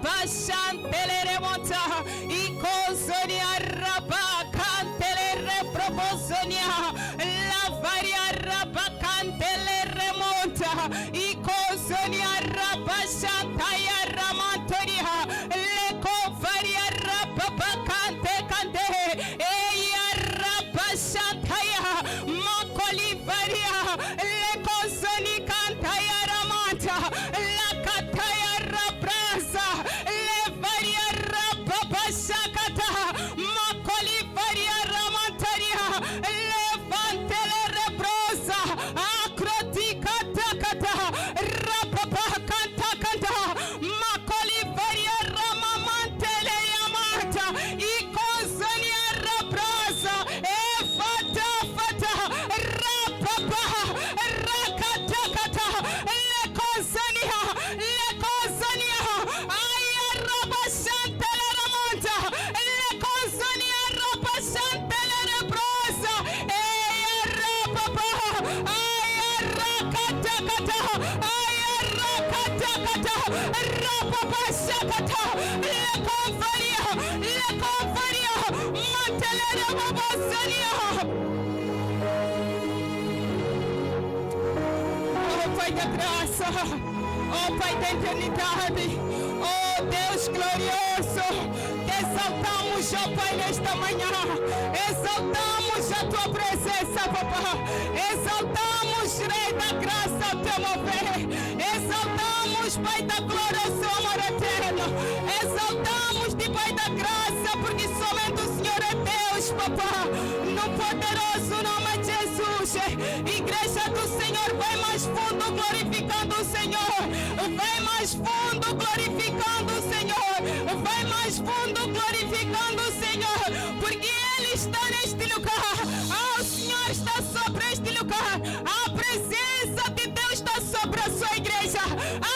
Rabashantelere monta. Ikozonia rabakantelere proposonia. Lavaria rabakantelere monta. Ikozonia rabashantaya ramantoria. Lekovaria rababakante kante. Eya rabashantaya. Makolivaria. Lekozoni kantaya ramanta. Lakataya rabrasa. Levaria rababashakata. Makolivaria ramantaria. Levantele rebrosa. Akrotika takata. Rababakanta kanta. Makolivaria ramamantele yamanta. Ikozonia rabrasa. Efata fata. Rababa. Rakatakata. Lekozania. Lekozania. Aya rabashantele ramanta. Lekozania rabashantele rebrosa. Eya rababa. Aya rakatakata. Aya rakatakata. Rababashakata. Lekovaria. Lekovaria. Mantele rebabosania. Oh Pai da graça, oh Pai da eternidade, oh Deus glorioso, te exaltamos, oh Pai, nesta manhã, exaltamos a tua presença, papá, exaltamos, Rei da graça, o teu mover, exaltamos, Pai da glória, o seu amor eterno, exaltamos de Pai da graça, porque somente o Senhor é Deus, papá, no poderoso nome de Jesus. Igreja do Senhor, vai mais fundo glorificando o Senhor, vai mais fundo glorificando o Senhor, vai mais fundo glorificando o Senhor, porque Ele está neste lugar. O Senhor está sobre este lugar, a presença de Deus está sobre a sua igreja.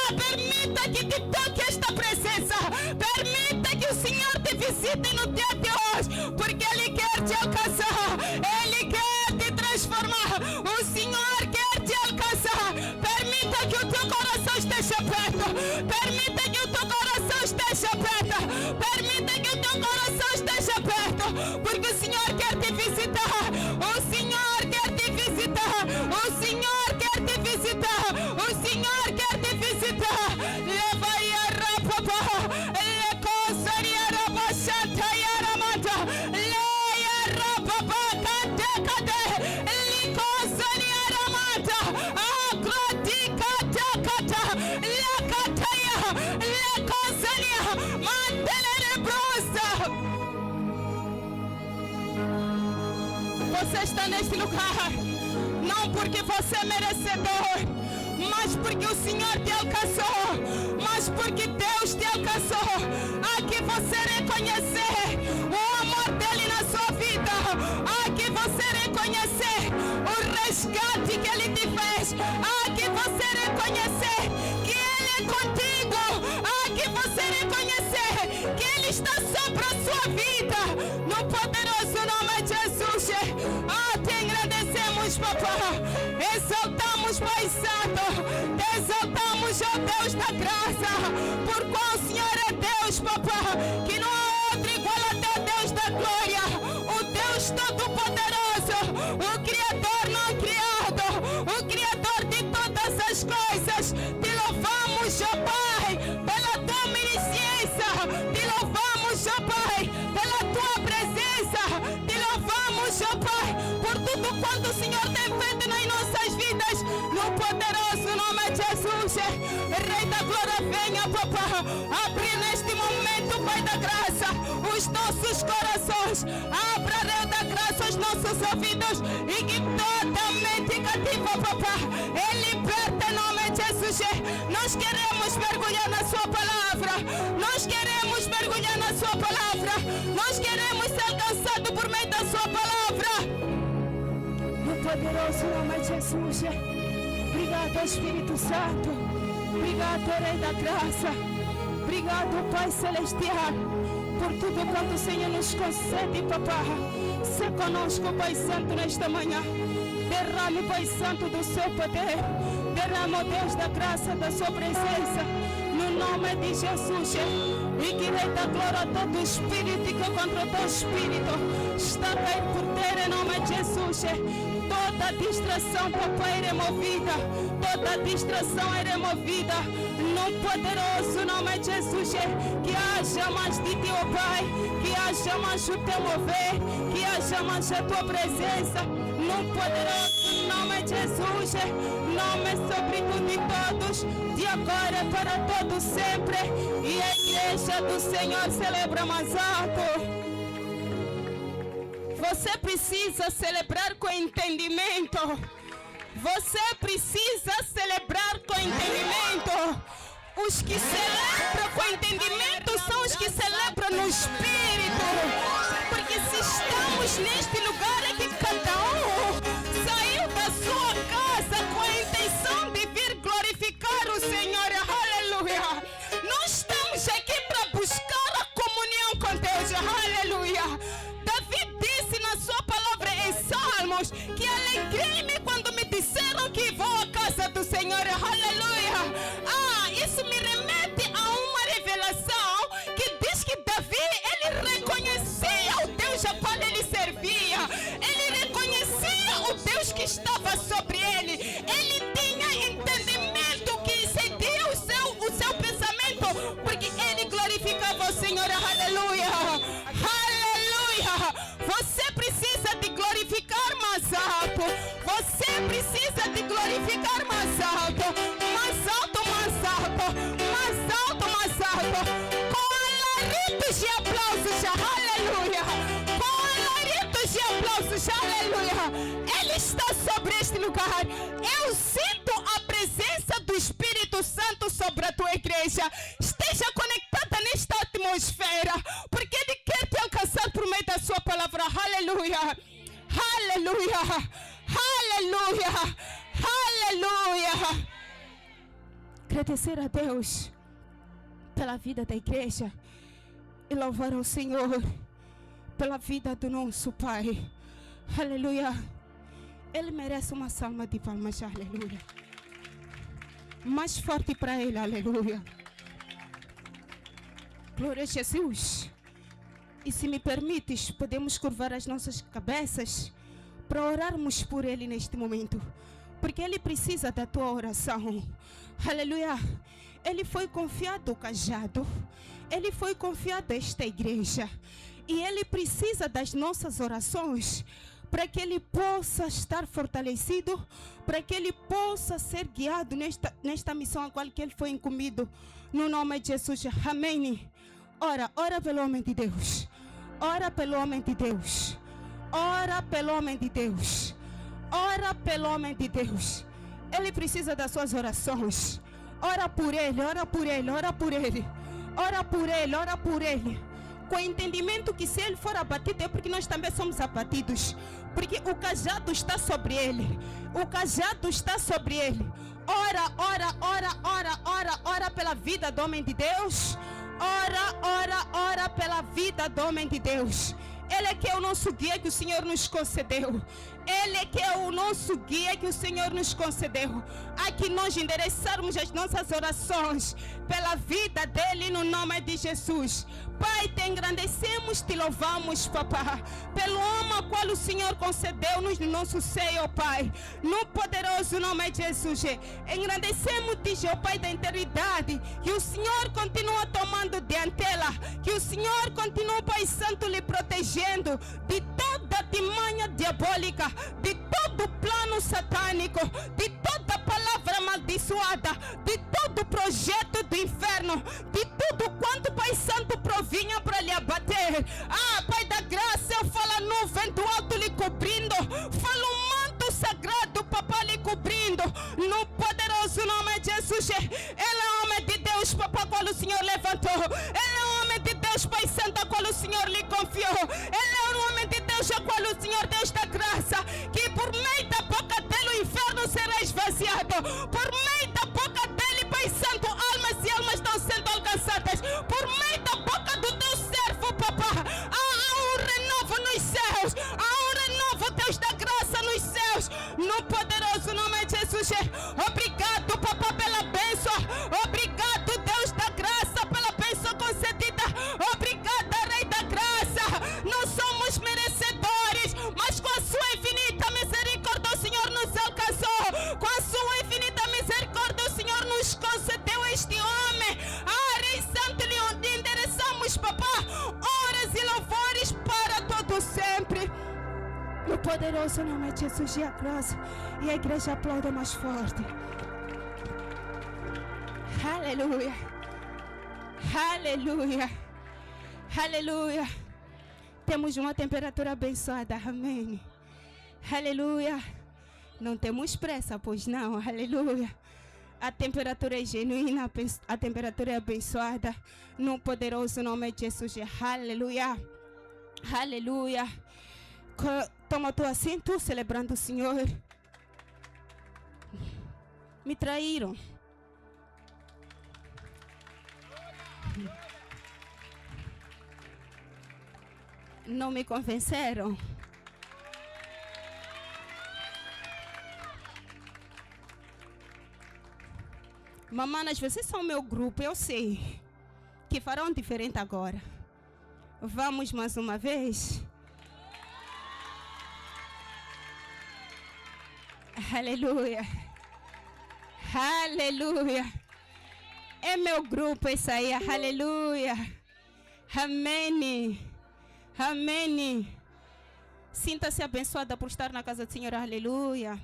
Permita que te toque esta presença, permita que o Senhor te visite no dia de hoje, porque Ele quer te alcançar, Ele quer te transformar, o Senhor quer te alcançar. Permita que o teu coração esteja perto, permita que o teu coração esteja perto, permita que o teu coração esteja perto, porque o Senhor quer te visitar, o Senhor quer te visitar, o Senhor quer te visitar, o Senhor quer te visitar. Levaria rapapa, lecosaria rabachata yaramanta, leia rapapa kate kate, licosaria ramanta, akrotika takata, lekataya, lecosaria, mantelere brosa. Você está neste lugar, não porque você é merecedor, mas porque o Senhor te alcançou, mas porque Deus te alcançou. Aqui você reconhecer o amor dele na sua vida, aqui você reconhecer o resgate que ele te fez, aqui você reconhecer que ele é contigo, aqui você reconhecer que ele está sobre a sua vida, no poderoso nome de Jesus. Te agradecemos, papá, exaltamos, Pai Santo, te exaltamos, ó Deus da graça, por qual o Senhor é Deus, papá, que não há outro igual a teu Deus da glória, o Deus todo-poderoso, o Criador não criado, o Criador de todas as coisas. Te louvamos, ó Pai, pela tua omnisciência, te louvamos, ó Pai, pela tua presença, te louvamos, ó Pai, por tudo quanto o Senhor tem feito nas nossas vidas, no poderoso nome de Jesus. Rei da glória, venha, papá, abrir neste momento, Pai da graça, os nossos corações, abra, Rei da graça, os nossos ouvidos, e que totalmente cativa, papá, Ele liberta em nome de Jesus. Nós queremos mergulhar na sua palavra, nós queremos mergulhar na sua palavra, nós queremos ser alcançados por meio da sua palavra, no poderoso nome de Jesus. Obrigado, Espírito Santo, obrigado, Rei da graça, obrigado, Pai Celestial, por tudo quanto o Senhor nos concede, papá. Se conosco, Pai Santo, nesta manhã. Derrame, Pai Santo, do seu poder. Derrame, ó Deus da graça, da sua presença. No nome de Jesus. E que reita glória a todo espírito que contra todo espírito está a cair por terra em nome de Jesus. Toda distração, papai, é removida. Toda distração é removida. No poderoso nome de Jesus. Que haja mais de ti, ó Pai. Que haja mais o teu mover. Que haja mais a tua presença. No poderoso nome de Jesus. Nome sobre tudo e todos. De agora para todo sempre. E a igreja do Senhor celebra mais alto. Você precisa celebrar com entendimento. Você precisa celebrar com entendimento. Os que celebram com entendimento são os que celebram no Espírito. Porque se estamos neste lugar é que cada um saiu da sua casa com a intenção de vir glorificar o Senhor. Aleluia. Não estamos aqui para buscar a comunhão com Deus. Aleluia. Davi disse na sua palavra em Salmos que alegrei-me quando me disseram que vou à casa do Senhor. Aleluia. Isso me remete a uma revelação que diz que Davi, ele reconhecia o Deus a qual ele servia. Ele reconhecia o Deus que estava sobre ele. Ele tinha entendimento que excedia o seu pensamento, porque ele glorificava o Senhor. Aleluia. Aleluia. Você precisa de glorificar mais alto. Você precisa de glorificar mais alto. Mais alto, mais alto. Mais alto, mais alto. Com alaridos e aplausos. Aleluia. Com alaridos e aplausos. Aleluia. Ele está sobre este lugar. Eu sinto a presença do Espírito Santo sobre a tua igreja. Esteja conectada nesta atmosfera, porque ele quer te alcançar por meio da sua palavra. Aleluia. Aleluia. Aleluia. Aleluia. Agradecer a Deus pela vida da igreja e louvar ao Senhor pela vida do nosso Pai. Aleluia. Ele merece uma salva de palmas. Aleluia. Mais forte para ele. Aleluia. Glória a Jesus. E se me permites, podemos curvar as nossas cabeças para orarmos por ele neste momento, porque ele precisa da tua oração. Aleluia. Ele foi confiado o cajado. Ele foi confiado a esta igreja. E ele precisa das nossas orações para que ele possa estar fortalecido, para que ele possa ser guiado nesta missão a qual que ele foi incumbido. No nome de Jesus. Amém. Ora pelo homem de Deus. Ora pelo homem de Deus. Ora pelo homem de Deus. Ora pelo homem de Deus. Ele precisa das suas orações. Ora por ele, ora por ele, ora por ele. Ora por ele, ora por ele. Com o entendimento que se ele for abatido é porque nós também somos abatidos. Porque o cajado está sobre ele. O cajado está sobre ele. Ora pela vida do homem de Deus. Ora pela vida do homem de Deus. Ele é que é o nosso guia que o Senhor nos concedeu. Ele é que é o nosso guia que o Senhor nos concedeu. A que nós endereçarmos as nossas orações pela vida dele no nome de Jesus. Pai, te engrandecemos, te louvamos, papá, pelo homem ao qual o Senhor concedeu-nos no nosso seio, Pai, no poderoso nome de Jesus. Engrandecemos-te, ó Pai da eternidade, que o Senhor continua tomando diantela, que o Senhor continua, Pai Santo, lhe protegendo de toda artimanha diabólica, de todo plano satânico, de toda palavra amaldiçoada, de todo projeto do inferno, de tudo quanto, Pai Santo, provinha para lhe abater. Pai da graça, eu falo a nuvem do alto lhe cobrindo, falo um manto sagrado, papá, lhe cobrindo, no poderoso nome de Jesus. Ele é homem de Deus, papá, qual o Senhor levantou. Ele é homem de Deus, Pai Santo, a qual o Senhor lhe confiou. Ele é um homem de Deus, a qual o Senhor deu esta graça, que por meio da boca dele o inferno será esvaziado. Por meio da boca dele, Pai Santo, almas e almas estão sendo alcançadas. Por meio da boca do teu servo, papá, há um renovo nos céus. Há um renovo, Deus da graça nos céus. No poderoso nome de Jesus. Obrigado, papá, pela bênção. Obrigado, Deus da graça, pela bênção concedida poderoso nome de Jesus e a graça. E a igreja aplauda mais forte. Aleluia. Aleluia. Aleluia. Temos uma temperatura abençoada. Amém. Aleluia. Não temos pressa, pois não. Aleluia. A temperatura é genuína, a temperatura é abençoada. No poderoso nome de Jesus. Aleluia. Aleluia. Toma teu assento, celebrando o Senhor. Me traíram. Não me convenceram. Mamanas, vocês são meu grupo, eu sei que farão diferente agora. Vamos mais uma vez. Aleluia. Aleluia. É meu grupo isso aí. Aleluia. Amém. Amém. Sinta-se abençoada por estar na casa do Senhor. Aleluia.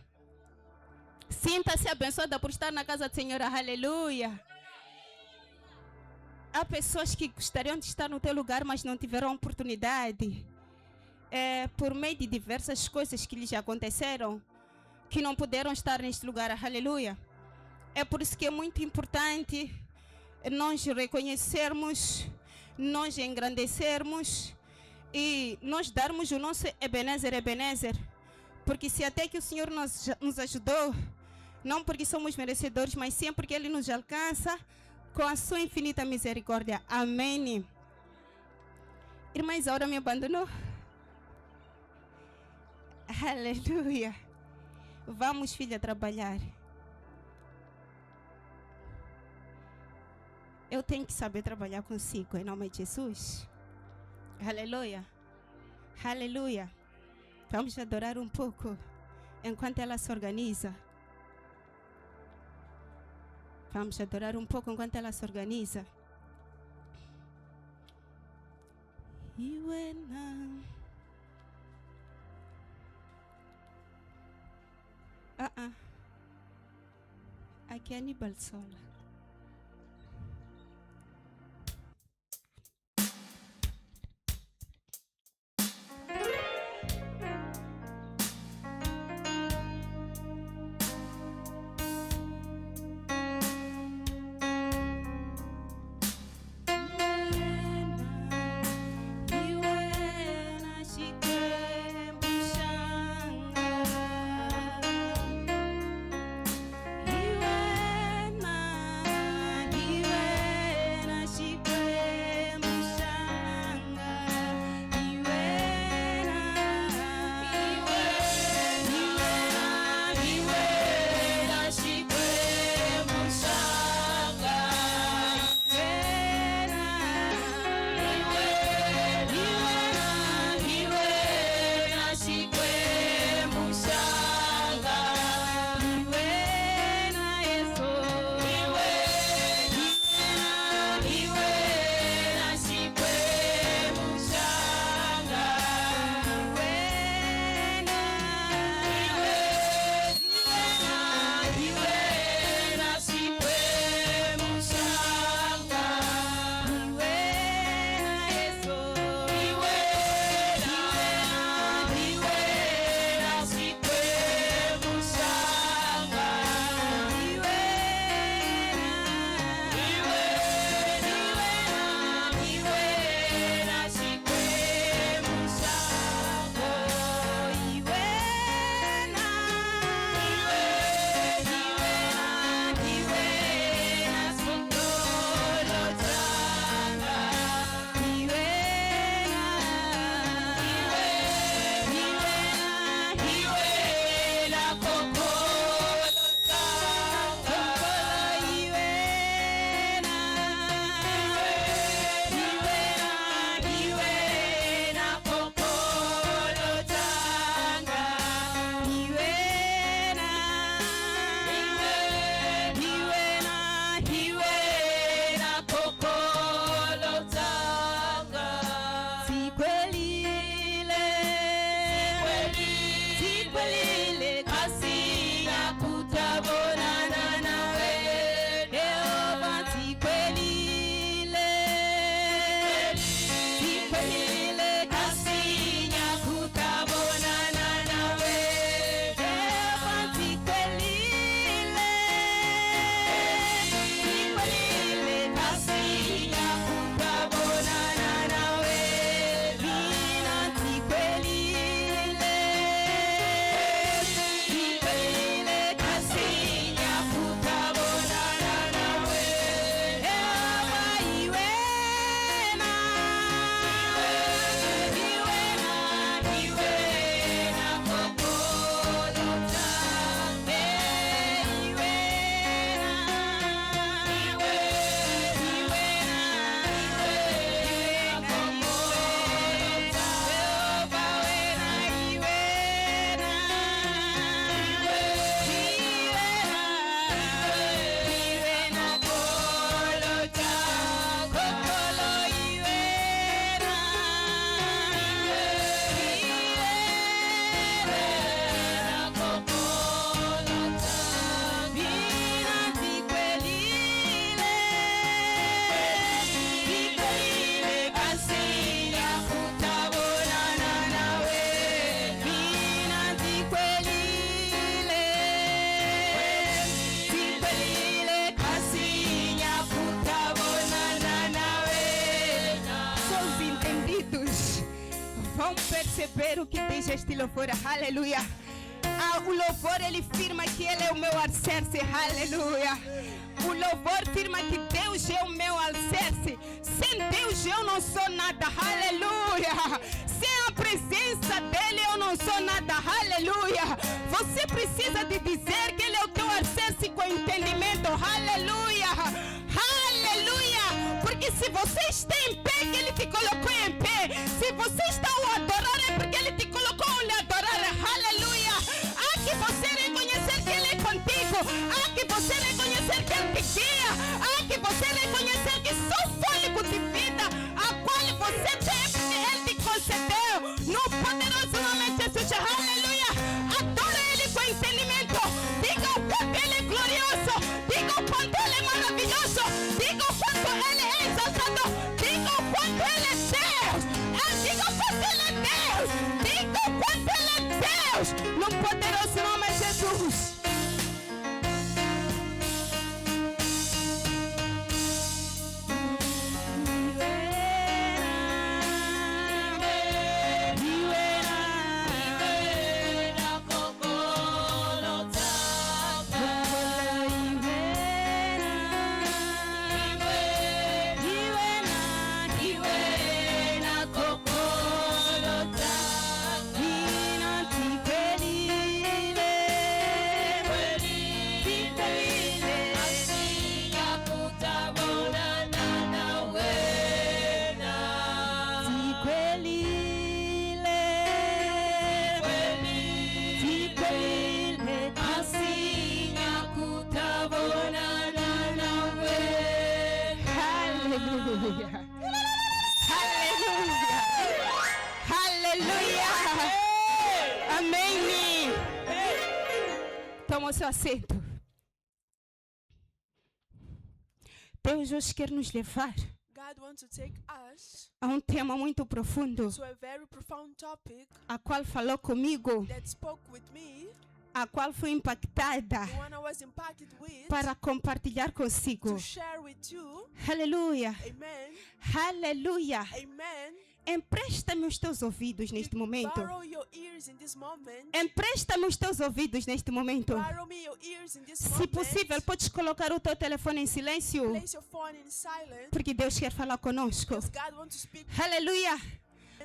Sinta-se abençoada por estar na casa do Senhor. Aleluia. Há pessoas que gostariam de estar no teu lugar, mas não tiveram oportunidade. Por meio de diversas coisas que lhes aconteceram, que não puderam estar neste lugar. Aleluia. É por isso que é muito importante nós reconhecermos, nós engrandecermos e nós darmos o nosso Ebenezer. Porque se até que o Senhor nos ajudou, não porque somos merecedores, mas sim porque Ele nos alcança com a sua infinita misericórdia. Amém. Irmã Isaura me abandonou? Aleluia. Vamos, filha, trabalhar. Eu tenho que saber trabalhar consigo, em nome de Jesus. Aleluia. Aleluia. Vamos adorar um pouco enquanto ela se organiza. Vamos adorar um pouco enquanto ela se organiza. Aqui é Aníbal Sola. perceber o que diz este louvor? Aleluia. O louvor, ele afirma que ele é o meu alicerce. Aleluia. O louvor afirma que Deus é o meu alicerce. Sem Deus eu não sou nada. Aleluia. Sem a presença dele eu não sou nada. Aleluia. Você precisa de dizer que ele é o teu alicerce com entendimento. Aleluia. Aleluia. Porque se você está em pé, que ele te colocou em pé. Se você está a adorar, é porque ele te colocou a lhe adorar. Aleluia. Há que você reconhecer que ele é contigo. Há que você reconhecer que ele te guia. Há que você reconhecer que só o fôlego de vida a qual você tem, porque ele te concedeu. No poderoso nome de Jesus. Aleluia. Adora ele com entendimento. Diga o quanto ele é glorioso. Diga o quanto ele é maravilhoso. Diga o quanto ele é exaltado. Diga o quanto ele é Deus. Diga o quanto ele é Deus. Diga o quanto ele é Deus. No poderoso nome de Jesus. Toma o seu assento. Deus hoje quer nos levar God wants to take us a um tema muito profundo, to a very profound topic a qual falou comigo, that spoke with me, a qual fui impactada the one I was impacted with, para compartilhar consigo. to share with you. Aleluia. Amen. Aleluia. Amen. Empresta-me os teus ouvidos neste momento. Borrow your ears in this moment. Empresta-me os teus ouvidos neste momento. Borrow me your ears in this Se moment. possível, podes colocar o teu telefone em silêncio, Place your phone in silence. porque Deus quer falar conosco. Because God wants to speak. Aleluia.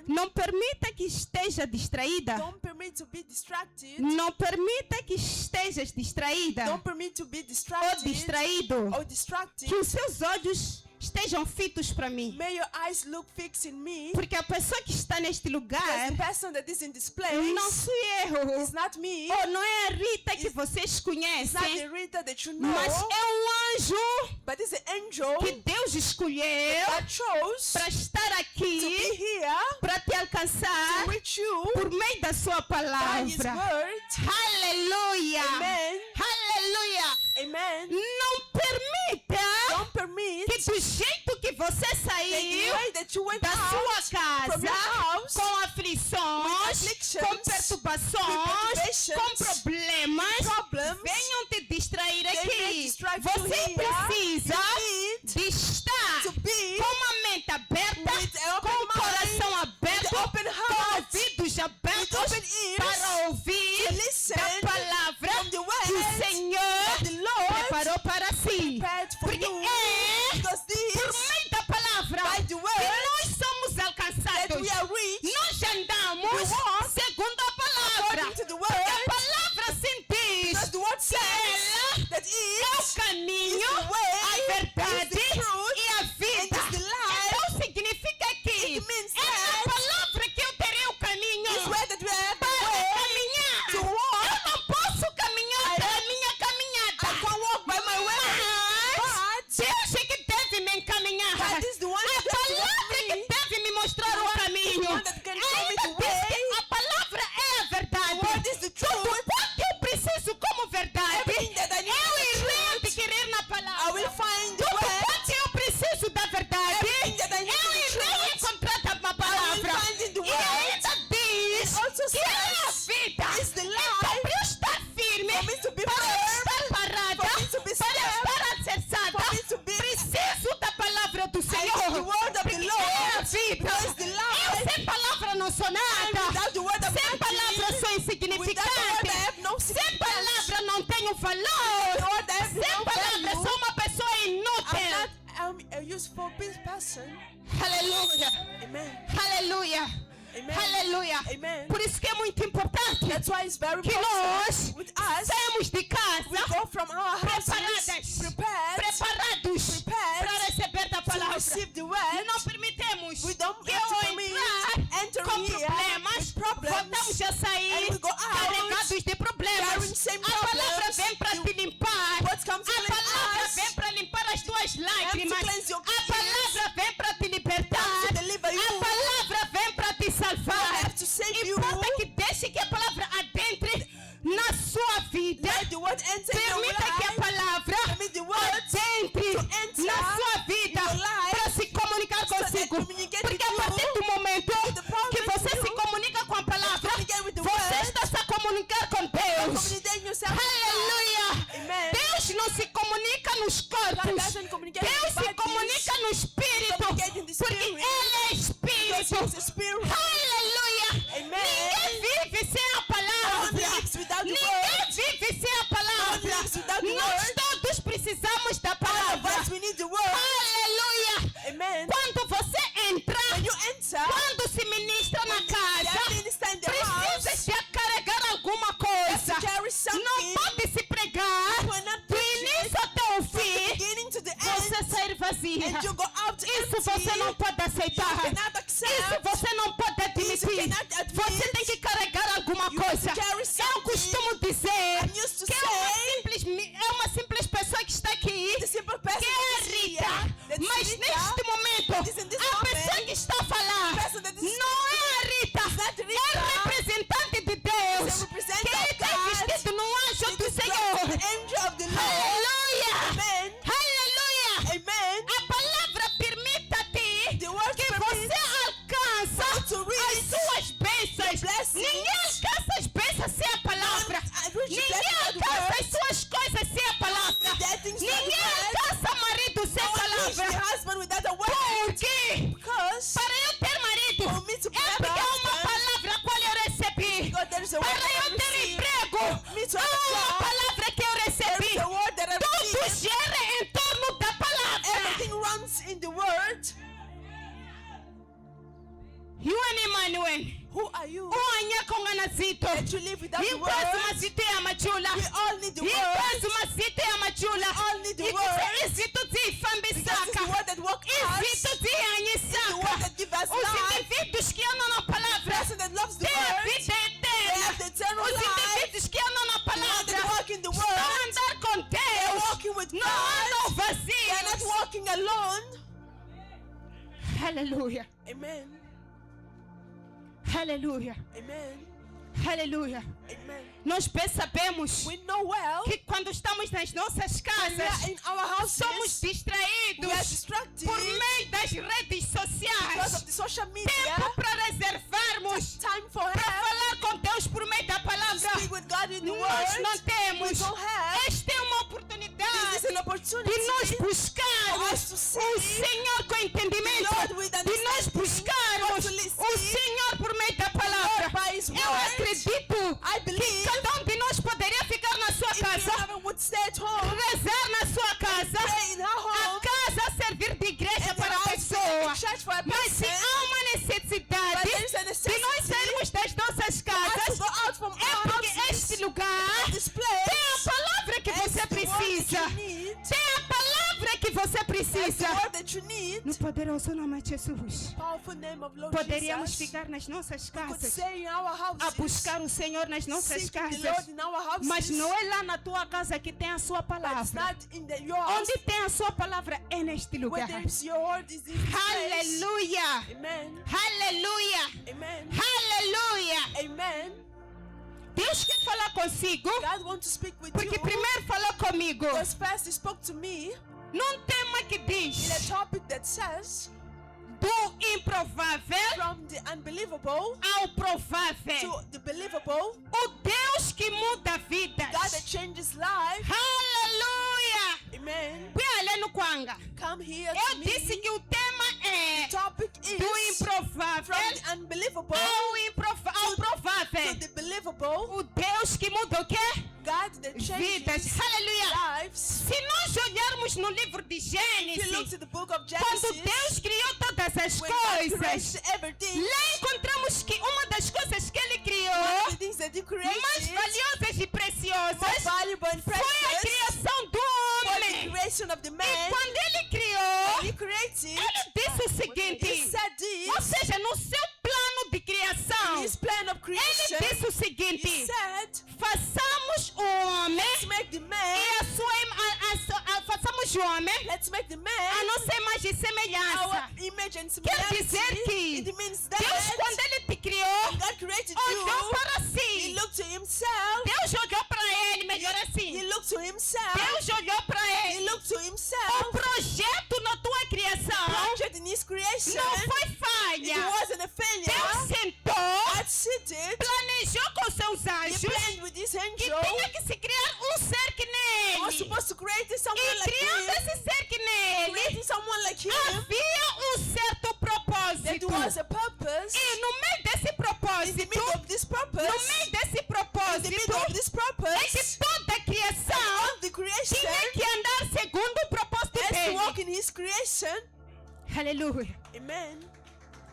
Não permita que esteja distraída. Don't permit to be distracted. Não permita que estejas distraída Don't permit to be ou distracted distraído. or distracted. Que os seus olhos estejam fitos para mim. May your eyes look fixed in me. Porque a pessoa que está neste lugar Because the person that is in this place não sou eu. is not me. Ou não é a Rita que vocês It's not the conhecem. Rita that you know. Mas é um anjo But it's the angel que Deus escolheu that chose para estar to be aqui, here para te alcançar to reach you por meio da sua by His palavra. word. Aleluia. Amen. Aleluia. Amen. Não permita Don't permit que do jeito que você the saiu way that you went da sua out from your casa house com aflições, afflictions, com perturbações, perturbations, com problemas, problems, venham te distrair they may aqui. distract Você you here. precisa You need de estar to be com uma mente aberta, with an open com o coração mind, aberto, with open com heart, ouvidos abertos with open ears, para ouvir to listen da palavra from the word que o Senhor that the Lord preparou para si. prepared for Porque you. é Because por this meio da palavra by the que word nós somos that alcançados. we are reached Nós andamos We walk segundo a palavra. according to the Porque a word. palavra se diz Because the word que says ela that é o is caminho, is the way, a verdade is the truth, e a vida. and is the life. Então significa que It means é na that palavra que eu terei o caminho this way that we are the para way caminhar. to walk. Eu não posso caminhar pela minha I caminhada. can't walk by my way. Mas But Deus é que deve me encaminhar. God is the one A that has to palavra é walk que deve me mostrar o caminho. one that can show me Ainda the diz que way. a palavra é a verdade. The word is the Tudo truth. quanto eu preciso como verdade, Everything that I need eu is the irei truth. adquirir na I palavra. will find the Tudo way. quanto eu preciso da verdade, Everything that I need eu is the irei truth. encontrar na palavra. find in the E word. ainda diz It also que é a says vida. is the Então, life. para eu estar firme, For me to be para eu firm, estar parada, for me to be para eu still, estar alicerçada, for me to be- preciso da palavra do I Senhor. need the word of the Porque Lord. é a vida. Because the life. Eu sem palavra não sou nada. Without person. Aleluia. Amen. Aleluia. Amen. Aleluia. Amen. Por isso que é muito importante That's why it's very que important nós with us. saímos de We casa go from our houses preparados para receber da to palavra. receive the word. Não permitemos We don't que have to ao permit entrar entering com here problemas, with problems, voltamos a sair and we go out carregados de problemas. carrying same A palavra problems. vem para te limpar. What comes to A cleanse palavra us, vem para limpar as tuas lágrimas. cleanse your A palavra vem para te libertar. to deliver you. A palavra vem para te salvar. have to save you. Importa que deixe que a palavra adentre na sua vida. Let the word enter in your Permita que a life. palavra Permit the word adentre to enter na sua vida in your life para se comunicar that consigo. communicate Porque with a partir you, do momento the problem que você with se you, comunica com a palavra, communicate with the você word, está se a comunicar com Deus. Communicate yourself. Aleluia! Amen. Deus não se comunica nos God corpos. doesn't communicate Deus with se bodies. comunica no espírito. Communicate in the Porque spirit. Ele é Because espírito. he's a spirit. Aleluia! Amen. Ninguém vive sem a No one palavra. lives without the Ninguém word. vive sem a palavra. lives without the Nós word. todos precisamos da All of palavra. us, we need the word. Aleluia! Amen. Quando você entra, When you enter, quando se ministra na casa, the minister in the house, precisa de carregar alguma coisa. to carry Não something pode se pregar We're not do preaching início até o from the fim. beginning to the Você end, sair vazia. and you go out Isso empty. você não pode aceitar. You cannot accept. Isso você não pode This you admitir. cannot admit. Você tem que carregar alguma You coisa. have to carry Eu something. costumo dizer I'm used to que say é uma simples pessoa que está aqui, the simple person que é that is Rita. here, that is Mas Rita, neste momento, is in this a moment, pessoa que está a falar the person that is não é a Rita, not Rita. é representante de Deus. Is a representative Que of está God. vestido no anjo It do is Senhor. the angel of the Lord. Aleluia! Amen. Aleluia! Amen. A palavra permita-te The word que permits você alcança to reach as suas bênçãos. the blessings. Ninguém alcança as bênçãos sem a palavra. I reach the Ninguém blessing of the alcança word. as suas coisas sem a palavra. That things that Ninguém you have. alcança marido sem No one reach the palavra. husband without a word. Por quê? Because Para eu ter marido, for me to é have porque a é uma husband, palavra a qual eu recebi. God, there is a word Para that I eu ter received. emprego, Me to é have a uma job. palavra que eu There recebi. is a word that I Tudo received. gira em torno da palavra. Everything runs in the word. Yuani Manuel. Who are you Uanyako nganazito. that you live without the Ikwazi word? mazito ya machula. We all need the word. Ikwazi mazito ya machula. We all need the Ikuze word. izito Because it's zifambisaka. the word that works us. Izito It's the word zihanyisaka. that gives us Os life. indivíduos que andam na palavra Person that loves the têm a word. vida They eterna. have the eternal Os life. indivíduos que andam na The one palavra that walk in the estão a word. andar com They're Deus. walking with Não God. andam They are not vazios. walking alone. Aleluia. Amen. Aleluia. Amen. Aleluia. Amen. Nós percebemos We know well que quando estamos nas nossas we casas, are in our somos houses. distraídos We are distracted por meio das redes because of sociais. the social media. Tempo para reservarmos Time for para help. falar com Deus por meio da palavra. Speak with God in the Nós word. não We temos. don't have. Esta é uma This oportunidade is an opportunity de nós for buscarmos us to seek o Senhor com entendimento, the Lord with de nós understanding, buscarmos to listen o Senhor por meio da palavra. by His Eu word. acredito I que believe cada de nós poderia ficar na sua if casa, you would stay at home, rezar na sua casa, stay in our a home, casa servir de igreja and para a the house pessoa. church for a Mas se person. há uma necessidade But there is a de nós necessity sairmos das nossas for us to casas, go out from é our porque houses. este lugar This tem a place palavra que is você the word precisa. that you need. Tem a palavra que você That's precisa. the word that you need. No poderoso nome de Jesus, Powerful name of Lord poderíamos Jesus. ficar nas nossas We could casas, stay in our a houses. buscar o Senhor nas nossas Seeking the Lord casas. in our houses. Mas não é lá na tua casa que tem a sua But it's palavra. not in your house. Onde tem a sua palavra é neste Where lugar. there's your word is in this place. Aleluia! Amen. Aleluia! Amen. Aleluia! Amen. Deus quer falar consigo, God wants to speak with porque you. primeiro falou comigo Because first He spoke to me num tema que in a diz topic that says do improvável from the unbelievable ao provável. to the believable. O Deus que muda vidas. God that changes life. Aleluia! Amen. Pia no Kwanga. Come here to Eu me. disse que o tema é Topic is do from improvável the unbelievable ao provável. to the believable. O Deus que muda o quê? God that changes Vidas. Aleluia! lives. Se nós olharmos no livro de If you look Gênesis, to the book of quando Genesis, Deus criou todas as when God coisas, created everything, lá encontramos que uma das coisas que Ele one criou, of the things that He mais created, valiosas e more preciosas, valuable and foi a precious, criação do was the homem. creation of the E man. quando Ele criou, He created. Ele disse o He seguinte, said this. ou seja, no seu plano de criação, His plan of Ele creation. disse o He seguinte, said, façamos o homem let's make the e man. façamos o homem Let's make the a man nossa imagem e our semelhança. image and Quer dizer similarity. que It means Deus, that quando Ele te criou, God created olhou you. para He si. looked to himself. Deus olhou para Ele, melhor He assim. looked to himself. Deus olhou para He Ele. looked to O himself. projeto na tua criação Project in his creation. não foi It falha. wasn't a Deus failure. sentou, God seated. planejou com seus He anjos planned with his que angel. tinha que se criar um ser que He was nele. supposed to create someone E like criando him. esse ser que nele, Creating someone like him. havia um certo That propósito. was a purpose. E no meio desse In the propósito, middle of this no purpose. meio desse In the propósito, middle of this é que purpose. toda a criação All the creation tinha que andar segundo o propósito has to walk dele. in his creation. Hallelujah. Amen.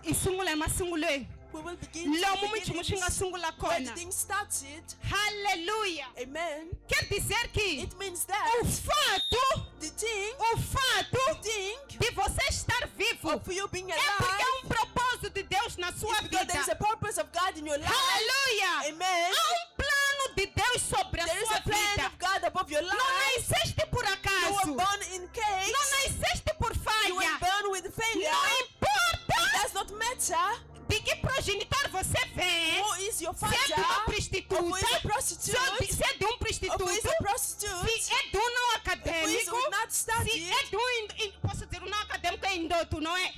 Isungula masungulweni. We will begin Lo to mumu chimushinga sungula where the kona. thing started. Hallelujah. Amen. Quer dizer que It means that o fato the thing de você estar vivo of you being é porque alive há um propósito de Deus na sua is because vida. there is a purpose of God in your life. Aleluia! Amen. Há plano de Deus sobre a There is sua a plan vida. of God above your Não life. nasceste por You acaso. were born in case. Não nasceste por You were falha. born with failure. Não importa Does not matter de que progenitor você vem. who is your Se é de uma father, or prostituta, who is a prostitute, se é de um or who is prostituto, a prostitute, se é de um não who is acadêmico, not se studied, é de posso dizer, um não acadêmico é indoto, não é?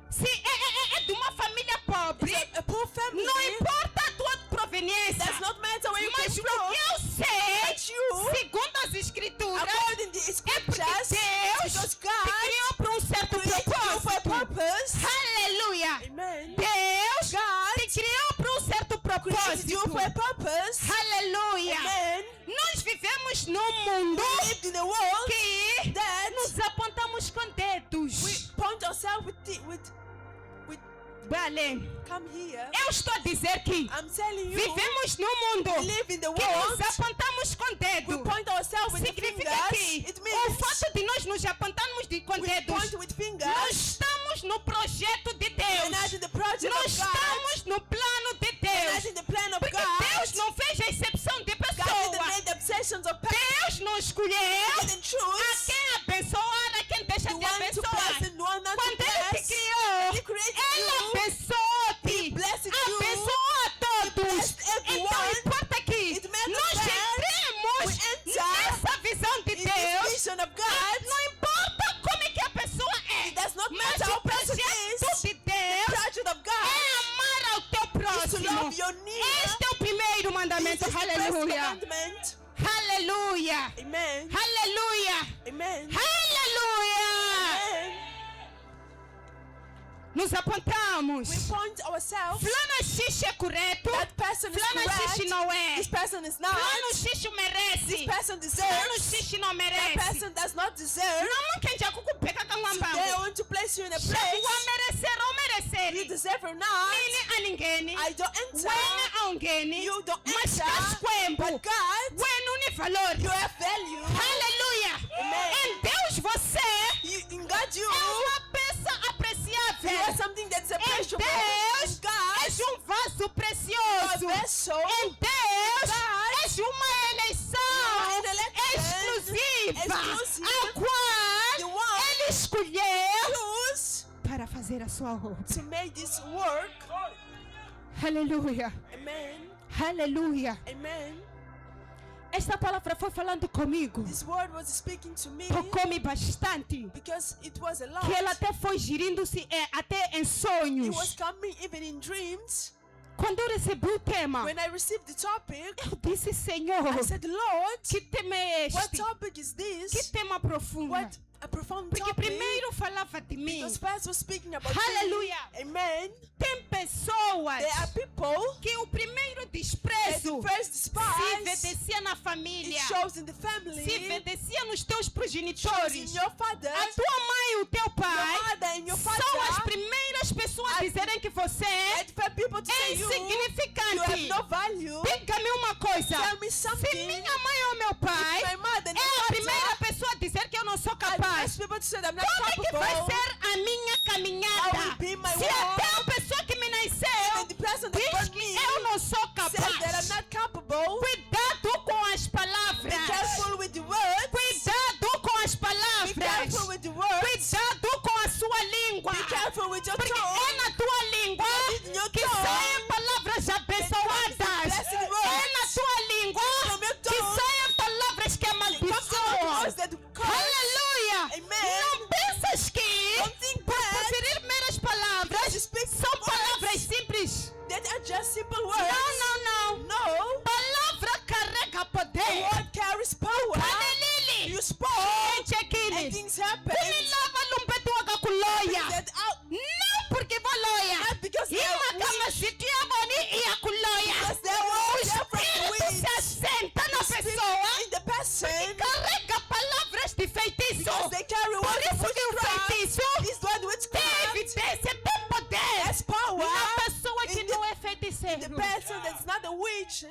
Se é de uma família pobre, a poor family. não importa a tua proveniência, Does not matter where you mas came o que from. eu sei, But you, segundo as escrituras, according to the é porque scriptures, Deus because te God criou para um certo created you for a propósito. purpose. Aleluia! Amen. Deus God te criou para um certo created you propósito. for a purpose. Aleluia! Amen. Nós vivemos num mundo We lived in a world que that nos apontamos com dedos. we point ourselves with Vale, come here. eu estou a dizer que I'm telling you, vivemos num mundo we live in the que nos world. apontamos com We dedo. point ourselves with the Significa fingers. que It o means fato de nós nos apontarmos com we dedos, point with nós fingers. estamos no projeto de We're Deus. not in the project Nós of God. estamos no plano de We're not Deus. in the plan of Porque God. Deus não fez a exceção de God didn't pessoa. make the obsessions of people. Deus não escolheu He didn't a choose quem abençoar, a quem deixa the de one to bless abençoar. and the one not to Quando Ele te bless. criou, He created Ele you. abençoou-te. He blessed you. Abençoou a todos. blessed everyone. Então importa que It matters nós that entremos we enter nessa visão de In this Deus. vision of God, Não importa como é que a pessoa é. it does not Mas matter how o person projeto is. de The Deus project of é God amar ao teu is to próximo. love your neighbor. Este é o primeiro This mandamento. is the first Aleluia. commandment. Aleluia. Amen. Aleluia. Amen. Aleluia. Amen. Nos apontamos. We point ourselves. Fulano X é correto. That person is Fulano X correct. não é. This person is not. Fulano X This merece. person Fulano deserves. X não That merece. person does not deserve. Não quem já cucupeka com Today I want to place you in a Chegou a place merecer ou you merecer. deserve or not. Nini a ninguém. I don't enter. Wene a alguém. You don't Mas enter. casquembo. But God, Wene uni valor. you have value. Aleluia. Amen. Em Deus você In God, you é uma peça are apreciável. something that's a Em precious. In Deus God, és um vaso you are precioso. a vessel. Em Deus God, és uma eleição an election exclusiva, exclusive, a qual the one Ele escolheu choose para fazer a sua obra. to make this work. Aleluia, Amen. aleluia. Amen. Esta palavra foi falando comigo, This word was speaking to me tocou-me bastante, because it was a lot. que ela até foi girindo-se até em It was sonhos. coming even in dreams. Quando eu recebi o tema, When I received the topic, eu disse, Senhor, I said, Lord, que tema é what este? topic is Que this? tema profundo. What a profound Porque topic. primeiro falava de mim. Because first was speaking about Hallelujah. me. Amen. Tem pessoas There are people que o primeiro that desprezo desprezo first se despise, evidencia na it família, shows in the family, se evidencia nos teus shows in progenitores. your father, A tua mãe e o teu your pai mother and your são as father, primeiras pessoas a dizerem que você é and for people to say you have insignificante. no value. Diga-me uma coisa. Tell me Se something. minha mãe ou meu pai My mother and é a my primeira father, pessoa a dizer que eu não sou I capaz, ask people to say that I'm not como é que vai capable. ser a minha caminhada? How will be my Se walk? até a pessoa que me nasceu And the person that diz born que me eu não sou says that I'm capaz. not capable. Cuidado com as Be palavras. careful with the words. Cuidado com as Be palavras. careful with the words. Cuidado com a sua língua. Be careful with your Porque tongue. é na tua língua In your que tongue. saem palavras abençoadas. blessed É words. na tua língua From your que tongue. saem palavras que Come out amaldiçoam. words that curse. Aleluia! Amen. Não pensas que Don't think por that proferir meras palavras you speak são words palavras simples. that are just simple words. Não. No. Palavra carrega The poder. word carries power. Halelili. You spoke Gente, and aquele. things happen. Kulilava lumpetuaga kuloya. That out Não porque valoia. not because they Ima are kama weak, sitiaboni ia kuloya. because they O are different Espírito weak. se assenta na Speak pessoa in the person carrega palavras de feitiço. because they carry Por words of isso que o witchcraft. feitiço This word tem witchcraft evidência, tem poder has power na pessoa que in the- não é the feiticeiro. person that's not a witch.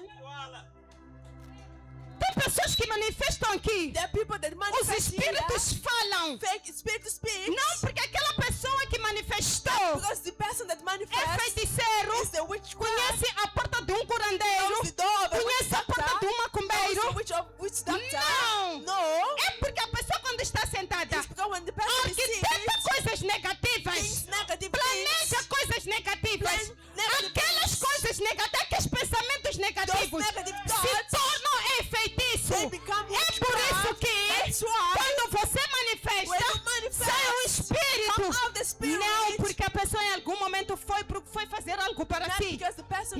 Tem pessoas que manifestam aqui. There are people that Os manifest here. espíritos falam. Fake spirit speaks. Não porque aquela pessoa que manifestou Because the person that é manifests feiticeiro, is the witchcraft. conhece a porta de um curandeiro, Knows the door of a witch conhece a porta de doctor. um Knows macumbeiro. the witch doctor. Não. No. É porque a pessoa quando está sentada It's because when the person arquiteta receives coisas negativas, things, negative planeja things, coisas negativas, negative aquelas things. coisas negativas, aqueles pensamentos negativos Those negative se thoughts, tornam em feitiço. they become É por isso witchcraft. que That's why quando você when manifesta, you manifest, sai um espírito. come out the spirit. Não porque a pessoa em algum momento foi fazer algo para Not si. because the person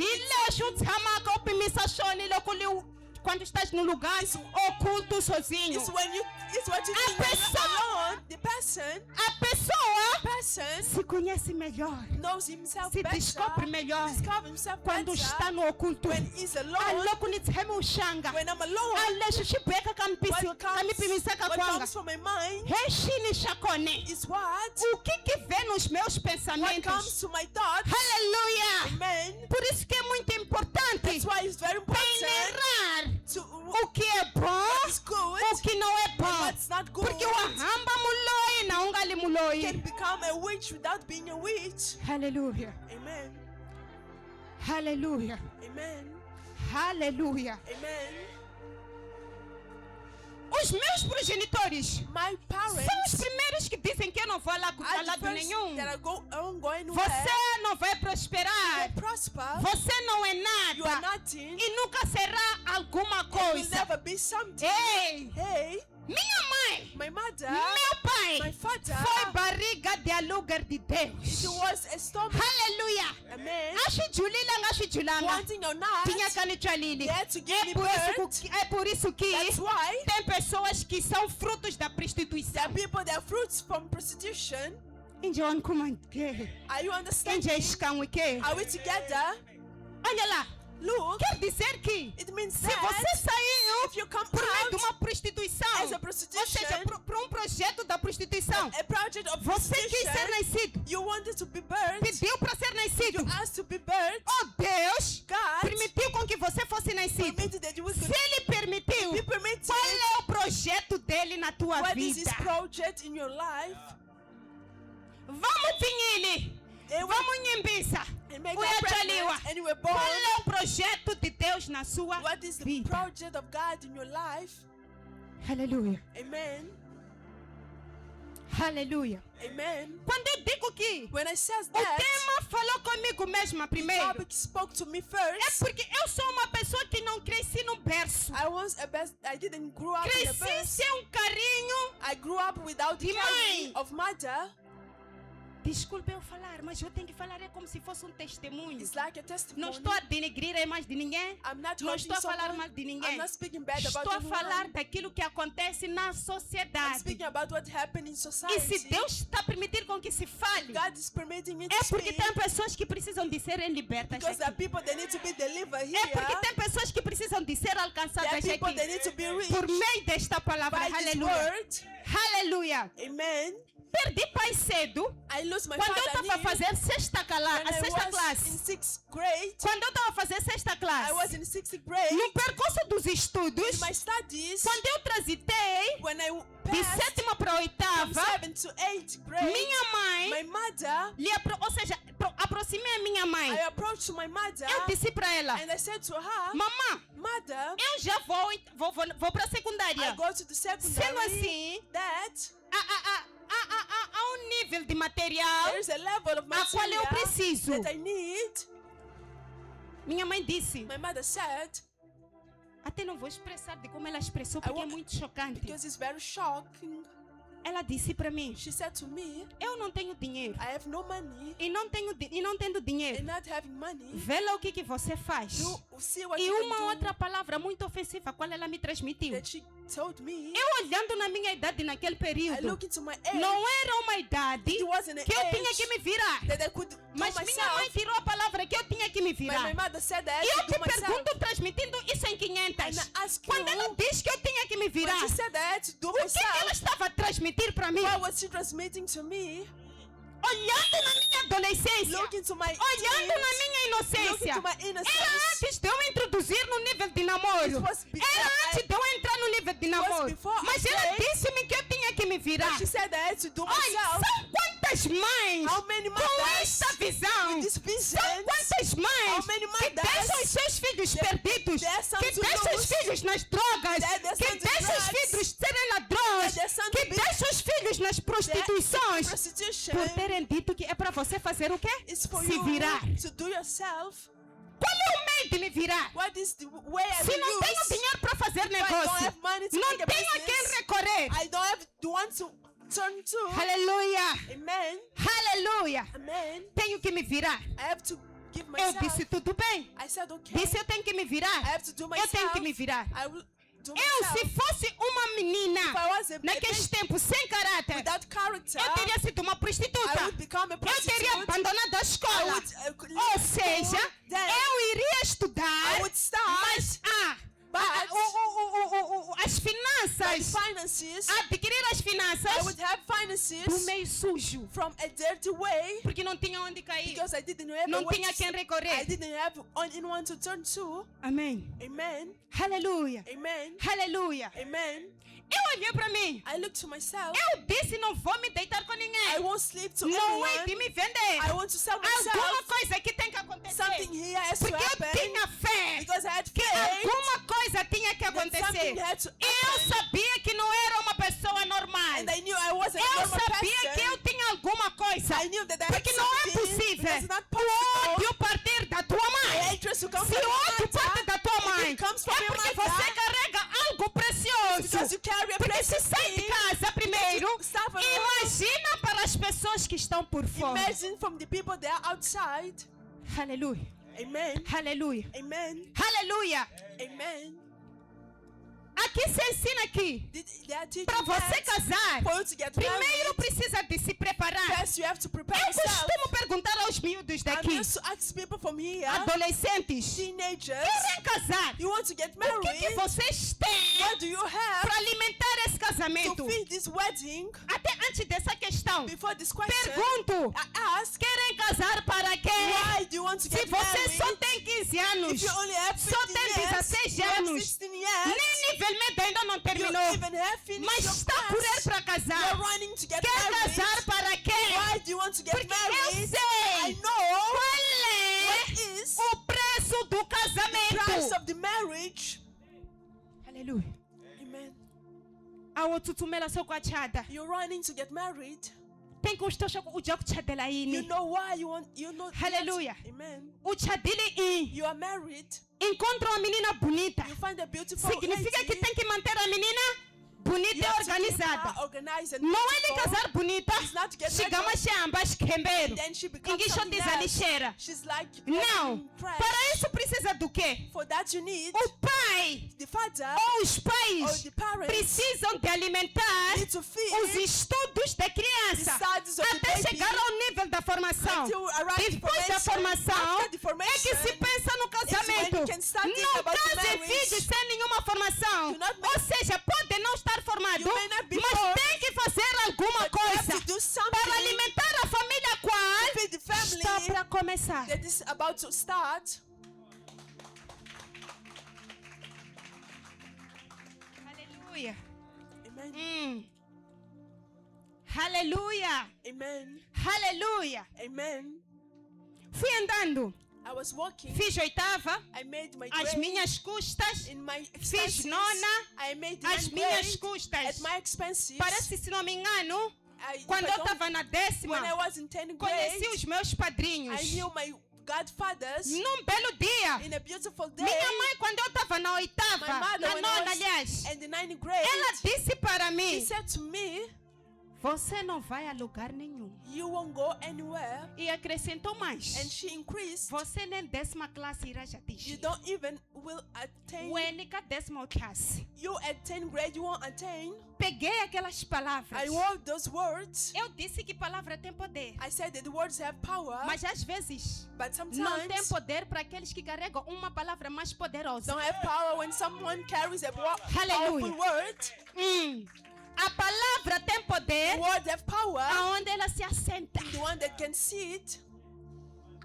Quando estás num lugar oculto sozinho, it's when you it's what you A do when you're pessoa- alone. The person a pessoa person se conhece melhor, knows himself se better. descobre melhor Discover himself quando better está no oculto. when he's alone. Aloko nitsemushanga. When I'm alone, Aleshishibeka what kamipimisaka kwanga. comes from my mind Heshini shakone. is what? O que vem nos meus What pensamentos? comes to my thoughts. Aleluia! Amen. Por isso que é muito importante That's why it's very important peneirar to o que é bom, what's good o que não é and bom. what's not good. Porque o ahamba muloi na ungali Can muloi. become a witch without being a witch. Aleluia. Amen. Aleluia. Amen. Aleluia. Amen. Os meus progenitores My parents são os primeiros que dizem que eu não vou lá com are the lado first nenhum. that aren't going nowhere. Você não vai You prosperar. will prosper. Você não é You are nada. nothing. E nunca será alguma You will coisa. never be something. Ei, Hey, minha mãe, my mother, meu pai, my father, foi barriga de aluguer de Deus. she was a stomach. Aleluia. Amen. Ashijulila ngashijulanga. Wanting or not, Tinha kanitwalili. they had to give me É por isso que That's why tem pessoas que são frutos da there prostituição. are people that are fruits from prostitution. Injon kumanke. Are you understanding? Inje ishkanwike. Are we together? Olha lá. Look, Quer dizer que it means se that você saiu if you come por meio de out uma prostituição, as a ou prostitution, seja, por um projeto da prostituição, a project of você quis ser prostitution, nascido, you wanted to be birthed, pediu para ser nascido. you asked to be birthed, Oh Deus, God permitiu com que você fosse nascido. permitted that you would Se Ele permitiu, be permitted. qual é o projeto dele na tua What is his vida? project in your life? Vamos Tinhile, And vamos Nyimbisa, make Uya you pregnant Chaliwa. and you were Qual born. é o projeto de Deus na sua What is the vida? project of God in your life? Aleluia, Amen. aleluia. Amen. Quando eu digo que When I said o that, tema falou comigo mesma the primeiro, topic spoke to me é first. porque eu sou uma pessoa que não cresci no berço. I didn't grow up in a Cresci birth. sem um carinho I grew up without the De care mãe. of mother. Desculpe eu falar, mas eu tenho que falar é como se fosse um testemunho. It's like a Não testimony. estou a denegrir a imagem de ninguém. I'm not Não hurting estou a falar someone. mal de I'm ninguém. not speaking bad Estou about a falar anyone. daquilo que acontece na I'm sociedade. speaking about what happened in E se society. Deus está permitindo com que se fale, God is permitting it é to porque speak. tem pessoas que precisam de serem libertas Because there are aqui. people that need to be delivered É porque here. tem pessoas que precisam de ser There are alcançadas people that aqui. need to be Por reached meio desta palavra, by this aleluia. word. Aleluia. Amen. Perdi pai cedo I lose my quando eu father estava a knee fazer sexta when I sexta was in classe. 6th grade. Quando eu estava a fazer sexta I was classe, in 6th grade. no percurso dos estudos, In my studies, quando eu transitei when I de passed sétima para from oitava, 7th to 8th grade, minha my mãe, mother, ou seja, aproximei a minha mãe. I approached my mother Eu disse para ela, and I said to her, mamã, Mother, eu já vou para a I secundária. go to the Sendo secondary assim, that há um nível de material there is a level of a qual eu material preciso. that I need. Minha mãe disse, My mother said, até não vou expressar de como ela expressou porque é won't- muito chocante. because it's very shocking. Ela disse para mim, She said to me, eu não tenho dinheiro. I have no money E não tendo dinheiro, and not having money. vê lá o que você faz. Do see what E you uma can do. outra palavra muito ofensiva, a qual ela me transmitiu. That she told me. Eu olhando na minha idade naquele I período, look into my age. não era uma idade It wasn't an que eu tinha age que me virar. that I could do Mas minha myself. mãe tirou a palavra que eu tinha que me But virar. my mother said that I E had eu to te do myself. pergunto, transmitindo isso em 500. And I ask you, Quando ela diz que eu tinha que me virar, when she said that I had to do o que ela myself, estava a transmitir para mim? what was she transmitting to me? Olhando na minha adolescência, Look into my olhando na teens, minha look inocência, into my era innocence. antes de eu me introduzir no nível de namoro. It was before Era I- antes de eu entrar no nível de namoro. before I Mas ela prayed. disse-me que eu tinha que me virar. But she said that I had to do Olha, myself. são quantas mães How many com mothers esta visão? with this vision? São quantas mães How many que mothers deixam os seus filhos perdidos, their sons que to deixam os lose, filhos nas drogas, their que sons to deixam os drugs, filhos serem ladrões, their sons que to be- deixam os filhos nas prostituições, Prostitution por terem dito que é para você fazer o quê? is for Se you virar. to do yourself. Qual é o meio de me virar? What is the way I Se não tenho use? dinheiro para fazer I don't negócio, have money to não make a tenho a quem business, recorrer. I don't have the one to turn to. Aleluia, Amen. aleluia. Amen. Tenho que me virar. I have to give Eu myself. disse tudo bem. I said okay. Disse eu tenho que me virar. I have to do Eu myself. tenho que me virar. I will do Eu, se myself. fosse uma menina If I was a naqueles baby tempos sem caráter, without character, eu teria sido uma I prostituta. would become a Eu teria prostitute. abandonado a I escola. would leave Ou school, seja, then eu iria estudar, I would start mas as by finanças, finances. adquirir as I finanças would have do finances meio sujo, from a dirty way porque não tinha onde cair, because I didn't have a não way tinha to- quem I recorrer. didn't have anyone to turn to. Amém. Amen. Aleluia. Amen. Aleluia. Amen. Eu olhei para mim. I look to myself. Eu disse, não vou me deitar com I ninguém. won't sleep to Não é anyone. de me vender. I want to sell Alguma myself. coisa que tem que acontecer. Something here has to Porque eu happen tinha fé because I had que faith. alguma coisa tinha que That acontecer. something had to E eu happen. sabia que não era uma pessoa normal. And I knew I wasn't a Eu normal sabia que eu person. tinha alguma coisa. I knew that I had Porque não é something possível because it's not o possible. ódio partir da tua The mãe. hatred to come Se from o your ódio parte mother, da tua if mãe, it comes from é your porque mother, você carrega algo precioso. because you carry a Porque se precious sai de thing. casa primeiro, Stop and imagina para as pessoas que estão por fora. imagine from the people that are outside. Aleluia, Amen. aleluia, Amen. aleluia. Amen. Aqui se ensina aqui, They are teaching para você that casar, for you to get primeiro married, precisa de se preparar. first you have to prepare Eu yourself. costumo perguntar aos miúdos I'm daqui, used to ask people from here, adolescentes, teenagers, querem casar? you want to get O que married? vocês têm What do you have para alimentar esse to casamento? feed this wedding? Até antes dessa questão, Before this question, pergunto, I ask, querem casar para quê? why do you want to Se get você married? só tem 15 anos, If you only have só 15 tem years, 16 you have anos, 16 years, nem nível médio ainda não you terminou, even have finished mas your está a correr class, para you're casar. running to get Quer married. casar para quê? Why do you want to get Porque eu married? I sei know qual what é is o preço do the price casamento. of the marriage. Aleluia. Amen. Awo tutumela sokwachada. You're running to get married. Tem que ustosha uja kuchadela You ini. know why you want. You know. Hallelujah. Amen. Uchadile i. You are married. Encontra uma menina bonita. You find a beautiful Significa que lady. tem que manter a menina bonita. bonita You e have to keep organizada. her organized and Não é lhe beautiful. casar bonita, It's not to get chegamos a chamba, esquembeiro. Then she becomes Ninguém só something diz ali else. cheira. She's like Não. fresh. Para isso precisa do quê? For that you need O pai the father ou os or pais the parents precisam de alimentar need to feed os estudos da criança the studies of the até baby chegar ao nível da formação. until arrive Depois da formação After the é formation, que se pensa no casamento. you can start thinking Não about case marriage. filhos sem nenhuma formação. Do not Ou seja, pode não estar formado, You may not be mas formed, tem que fazer alguma but you have coisa to do something para alimentar a família qual to feed the family está para começar. that is about to start. Aleluia. Amen. Aleluia. Amen. Aleluia. Amen. Fui andando, I was walking. fiz oitava, I made my às grade minhas custas, in my fiz expenses. nona, I made às ninth minhas grade custas. at my expenses. Parece, se não me engano, If quando I eu don't- estava na when I décima, was in 10th conheci grade, os meus padrinhos. I knew my godfathers. Num belo dia, In a beautiful day, minha mãe, quando eu estava na my oitava, mother, na when I nona, was aliás, in the 9th grade, ela disse para she mim: said to me, você não vai a lugar nenhum. you won't go anywhere. E acrescentou mais: And she increased. você nem décima classe irá já You atingir. don't even will attain. Única décima classe. You at 10th grade, you won't attain. Peguei aquelas palavras. I wrote those words. Eu disse que palavra tem poder. I said that the words have power, Mas às vezes but não tem sometimes poder para aqueles que carregam uma palavra mais poderosa. don't have power when someone carries a Hallelujah. powerful word. A palavra tem poder Words have power. aonde ela se assenta. The one that can see it.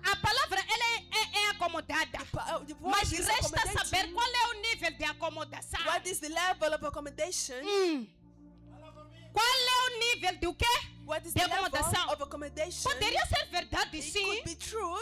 A palavra ela é acomodada. The word Mas is resta saber accommodating. qual é o nível de acomodação. What is the level of accommodation? Qual é o nível de o quê? What is De the level acomodação. of accommodation? Poderia ser verdade, It sim. could be true.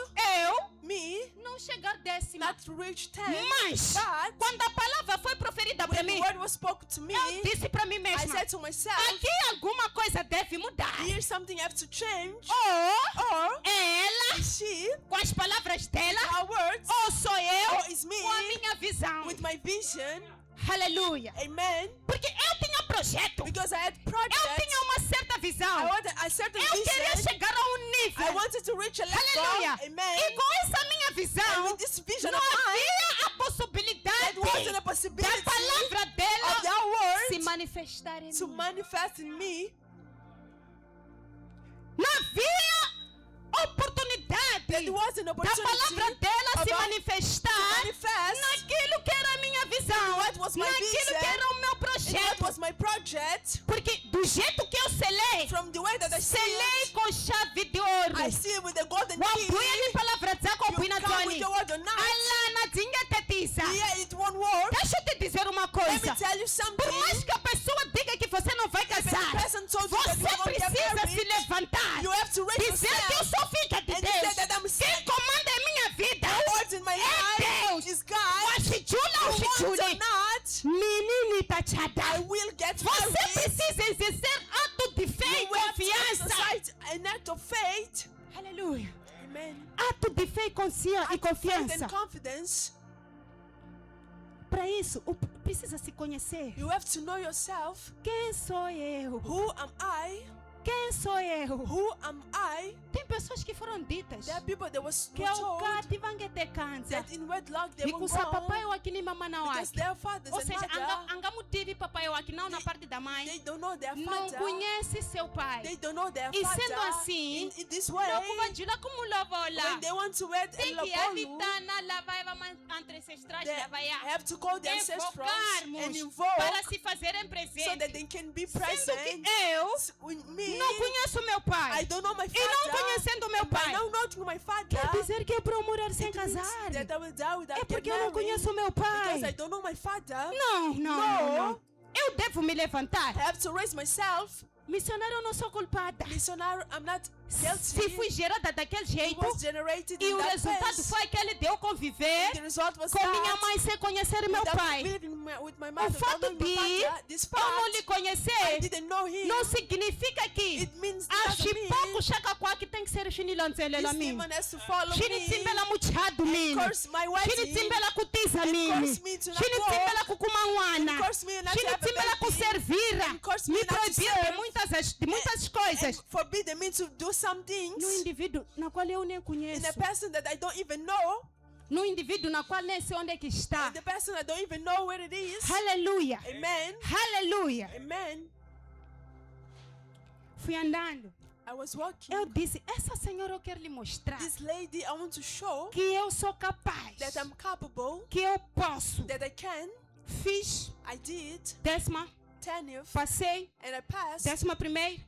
Eu Me, não chegar décima. not reach 10. Mas, But quando a palavra foi proferida para when the mim, word was spoken to me, eu disse para mim I mesma: said to myself, aqui alguma coisa deve mudar. here something have to change. Ou Or é ela, is she, com as palavras dela, our words, ou sou eu, or is me, com a minha visão. with my vision. Aleluia. Amen. Porque eu tinha projeto. Because I had Eu projects. tinha uma certa I visão. wanted a certain Eu queria vision. chegar a um I nível. wanted to reach a level. Aleluia. Amen. E com essa minha And visão, with this vision não of mine, havia a possibilidade that wasn't a da possibility palavra of dela that se word manifestar em to mim. manifest in me. Não havia oportunidade That was an da opportunity palavra dela se about manifestar manifest naquilo que era a minha visão, what was my naquilo vision, que era o meu in what projeto. was my project. Porque do jeito que eu selei, From the way that I see selei it, com chave de ouro. I see it with the golden key. Wambuya ni palavra zako You buina come with Tony. your word or not. Allah na dinga tetiza. Here it won't work. Deixa eu te dizer uma Let me coisa. tell you Por something. mais que a pessoa diga que você não vai If a casar, person told you that you você won't get precisa se married, levantar. you have to raise Dizer que eu yourself sou filha de and Deus. say that I'm Quem comanda é minha vida. the words in my life Deus. is God. Washijula You want or ushijule. not, Menini I tachada. will get Você married. precisa exercer ato de fé e You have to confiança. exercise an act of faith. Aleluia. Amen. Ato de fé e Faith confiança. and confidence. Para isso, precisa se conhecer. You have to know yourself. Quem sou eu? Who am I? Quem sou eu? Who am I? Tem pessoas que foram ditas There are people that was que é o told cati vanguete cansa. that in wedlock they E won't com go papai ou aqui ni mamãe não because aqui. their fathers Ou and seja, mother, anga motivo papai ou aqui não na parte da mãe. they don't know their Não father. conhece seu pai. They don't know their E father. sendo assim, in this way, Não kuvanjula como lobola. when they want to wed Tem and que lobolu, evitar na lavaiva ancestrais they lavaiá. have to call the ancestors and Evocarmos invoke para se fazerem so presente. that they can be Sendo present. que eu With me, não conheço meu I pai. don't know my E não father. conhecendo meu And by pai, now knowing my father, quer dizer que é para eu morar sem it means casar. that I will die without É getting porque eu não married conheço meu pai. because I don't know my father. Não, No. não. Eu devo me levantar. I have to raise myself. Missionário, eu não sou culpada. Missionary, I'm not Se fui gerada daquele He jeito was generated e in o that resultado place. foi que ele deu conviver The result was com minha that mãe sem conhecer meu without pai. living with my O mother, without fato knowing my de father, this eu não fact, lhe I conhecer didn't know him. não significa que It means a doesn't chipoko mean shakakwa que tem que ser chinilanzelela this mim. demon has to follow Shini me. tsimbela muchadu mini. Curse my Shini wedding. tsimbela kutiza mini. curse me to not Shini walk. tsimbela kukuma ngwana. curse me not to Shini have a tsimbela baby. kuservira. curse me Me not to proibir serve. de muitas coisas. And forbid me to do some things No indivíduo na qual eu nem in conheço. a person that I don't even know, No indivíduo na qual nem sei onde é que está. and the person I don't even know where it is. Aleluia. Amen. Aleluia. Amen. Fui andando. I was walking. Eu disse, essa senhora eu quero lhe mostrar This lady, I want to show que eu sou capaz. that I'm capable, Que eu posso. that I can. Fiz I did 10ª, 10th, passei and I passed. 11ª,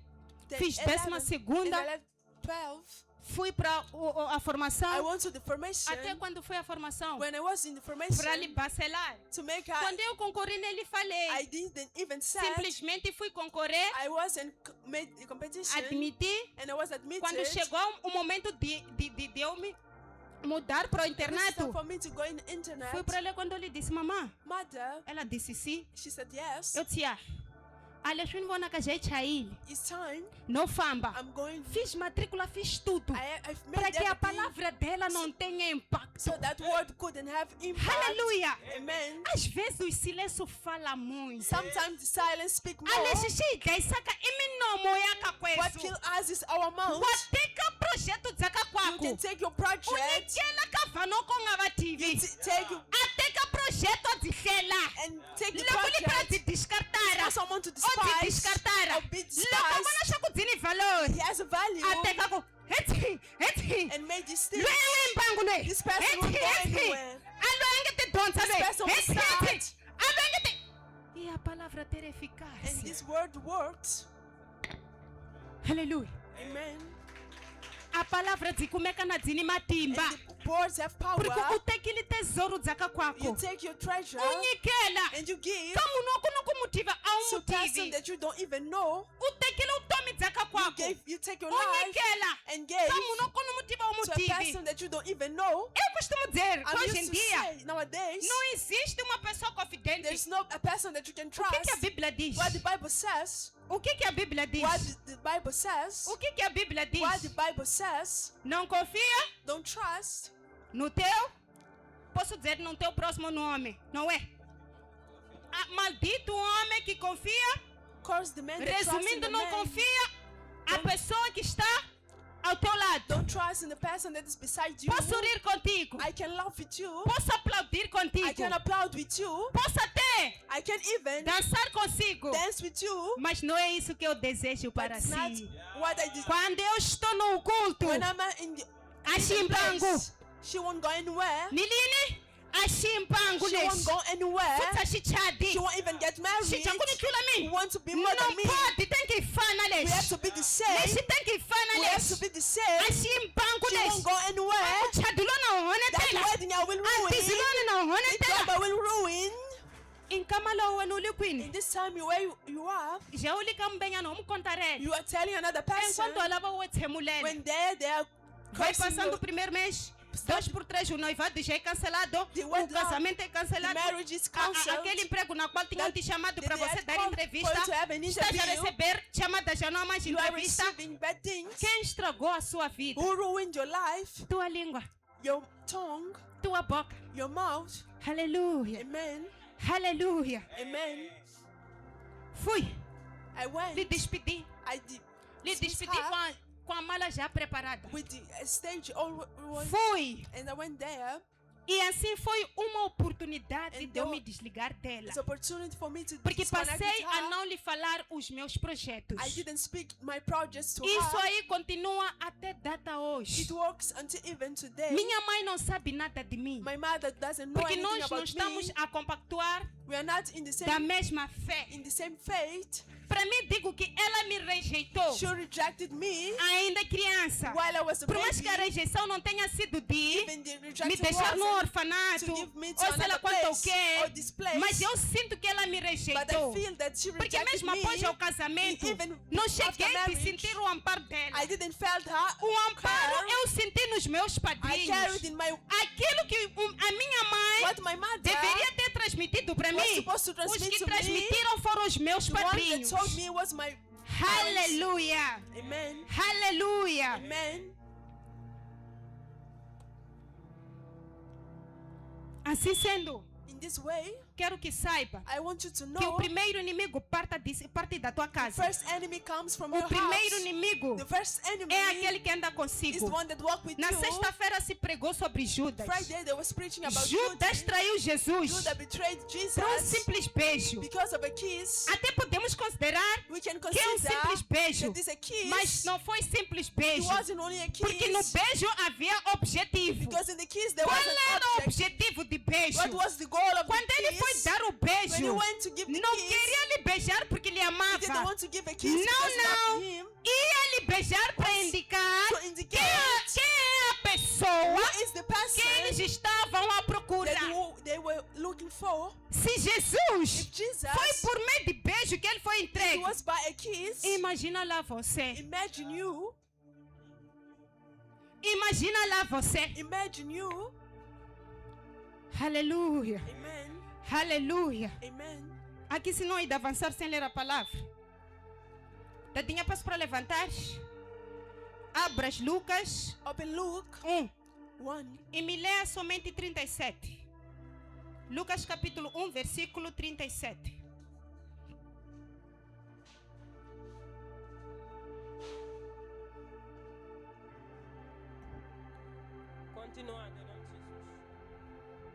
Then fiz 12ª, and I left 12. fui para a I formação. went to the formation. Até quando foi a formação? When I was in the formation, Para lhe bacelar. to make Quando eu concorri nele, I falei. didn't even say. Simplesmente fui concorrer, I wasn't made the competition, admiti. and I was admitted. Quando chegou o momento de eu me mudar para o This is internato, for me to go in the internet. fui para ela quando eu lhe disse, mamãe. Mother, Ela disse sim. she said yes. Eu disse, aliás, eu não vou na casa aí. It's time. Não famba. I'm going. Fiz matrícula, fiz tudo. I've Para made que a everything palavra dela não tenha impacto. so that word couldn't have impact. Aleluia. Amen. Às vezes o silêncio fala muito. Sometimes the silence speak more. Ale shishida isaka iminomo yaka What kwesu. kill us is our mouth. Wateka projeto dzaka You kwako. can take your project. Unikela kavanoko ngabativi. Take you Ateka projeto dzihlela. and take the Lokuli para project. discartara. For someone to Odi despise discartara. or be Loko despised. mana shakudzini valor. He has a value Ateka ko. Heti. and made this thing. Lwewe mbangu lwe. This person will go anywhere. Alo engete donsa This lwe. person will start. Alo engete. E a palavra ter And eficácia. this word worked. Aleluia. Amen. A palavra dzikumeka na dzini matimba. And the words have power. Porque utekile tesouro dzaka You kwako. take your treasure Unyikela. and you give Kamu noko nokumutiva to a person awumutivi. that you don't even know. Utekile utomi dzaka kwako. You take your life Unyikela. and gave Kamu noko nomutiva to a awumutivi. person that you don't even know. Eu costumo dizer que I'm hoje em used to dia say nowadays não existe uma pessoa confidente. there's no a person that you can O que a trust. Bíblia diz? What the Bible says. O que a Bíblia diz? What the Bible says. O que a Bíblia diz? What the Bible says. Não confia Don't trust. no teu, posso dizer no teu próximo nome, não é? Maldito homem que confia, Curse the man that trusts in resumindo, the não man. confia a pessoa que está ao teu lado. Don't trust in the person that is beside you. Posso rir contigo, I can laugh with you. posso aplaudir I contigo, can applaud with you. posso até I can even dançar consigo, dance with you. mas não é isso que eu desejo But para it's not si. what I did. Quando eu estou no culto, When I'm in the achimpango, place, she won't go anywhere. nilini achimpango She won't go anywhere. futa chichadi, She won't even get married. chichakunikula She mimi. wants to be more than Não me. pode, tem que fana We have lesh. to be the same. Leshi tem que fana We have to lesh. be the same. Achimpango She won't lesh. go anywhere. Chadulo na hone That tela. wedding I will ruin. Antiziloni na hone The job tela. I will ruin. Inkamalo wenu In likwini. this time where you are, Je ulika mbenya no mkontarele. you are telling another person Enquanto alava o temulele. when they are Vai cursing passando you, o primeiro mês. 2 por 3 o noivado já é cancelado. The O wedding- casamento é the cancelado. marriage is cancelled. Aquele emprego na qual tinham te chamado para they você had dar called entrevista. for you to have an Estás a interview. receber chamada já não há mais You are entrevista. receiving bad things. Quem estragou a sua vida? Who ruined your life? Tua língua, Your tongue, tua boca. your mouth. Aleluia. Amen. Aleluia. Amen. Fui. I went. Lhe despedi. I did. Lhe despedi com a mala já preparada. With the stage all. Fui. And I went there. E assim foi uma oportunidade And de eu though- me desligar dela. It's an opportunity for me to Porque disconnect passei with a her. não lhe falar os meus projetos. I didn't speak my projects to Isso her. aí continua até data hoje. It works until even today. Minha mãe não sabe nada de mim. My mother doesn't know Porque anything nós não about estamos me. a compactuar We are not in the da same mesma fé. in the same faith. Para mim, digo que ela me rejeitou She rejected me ainda criança. while I was a Por mais que a baby. rejeição não tenha sido de Even the attractive deixar no wasn't orfanato, to give me to ou sei lá another quanto o place quê. or this place. Mas eu sinto que ela me But I rejeitou. feel that she Porque rejected mesmo me. após o casamento, even não after cheguei a marriage, sentir o amparo dela. I didn't felt her O amparo care. eu senti nos meus I padrinhos. carried in my Aquilo que a minha mãe what my mother deveria ter transmitido para was mim. supposed to Os transmit que to me. transmitiram foram os meus The one that padrinhos. told me was my Aleluia. Amen. Aleluia. Amen. Assim sendo, In this way, quero que saiba I want you to que o know primeiro inimigo parte da tua the casa. first enemy comes from O your primeiro house. inimigo The first enemy é aquele que anda is the consigo. one that walked with Na you. sexta-feira se pregou sobre Judas. Friday they was preaching about Judas traiu Jesus Judas betrayed Jesus por um simples beijo. because of a kiss. Até podemos considerar We can que é um consider simples beijo, that this is a kiss. mas não foi simples It beijo, wasn't only a kiss. porque no beijo havia objetivo. Because in the kiss there Qual was an era o object. objetivo de beijo? What was the goal of Quando the ele foi kiss? dar o beijo, When he went to give the não kiss, queria lhe beijar porque lhe he didn't amava. want to give a kiss Não, because he não. loved him. Ia lhe beijar para indicar To indicate quem é a pessoa who is the que eles person estavam à procura. they were looking for. Se Jesus If Jesus foi por meio de beijo que ele foi it entregue, was by a kiss, imagina lá você. imagine you. Imagina lá você. Imagine you. Aleluia. Amen. Aleluia. Amen. Aqui se não ia avançar sem ler a palavra. Dadinha, passo para levantar. Abras Lucas Open Luke 1 1. e me leia somente 37. Lucas capítulo 1, versículo 37. Continuando, em nome de Jesus.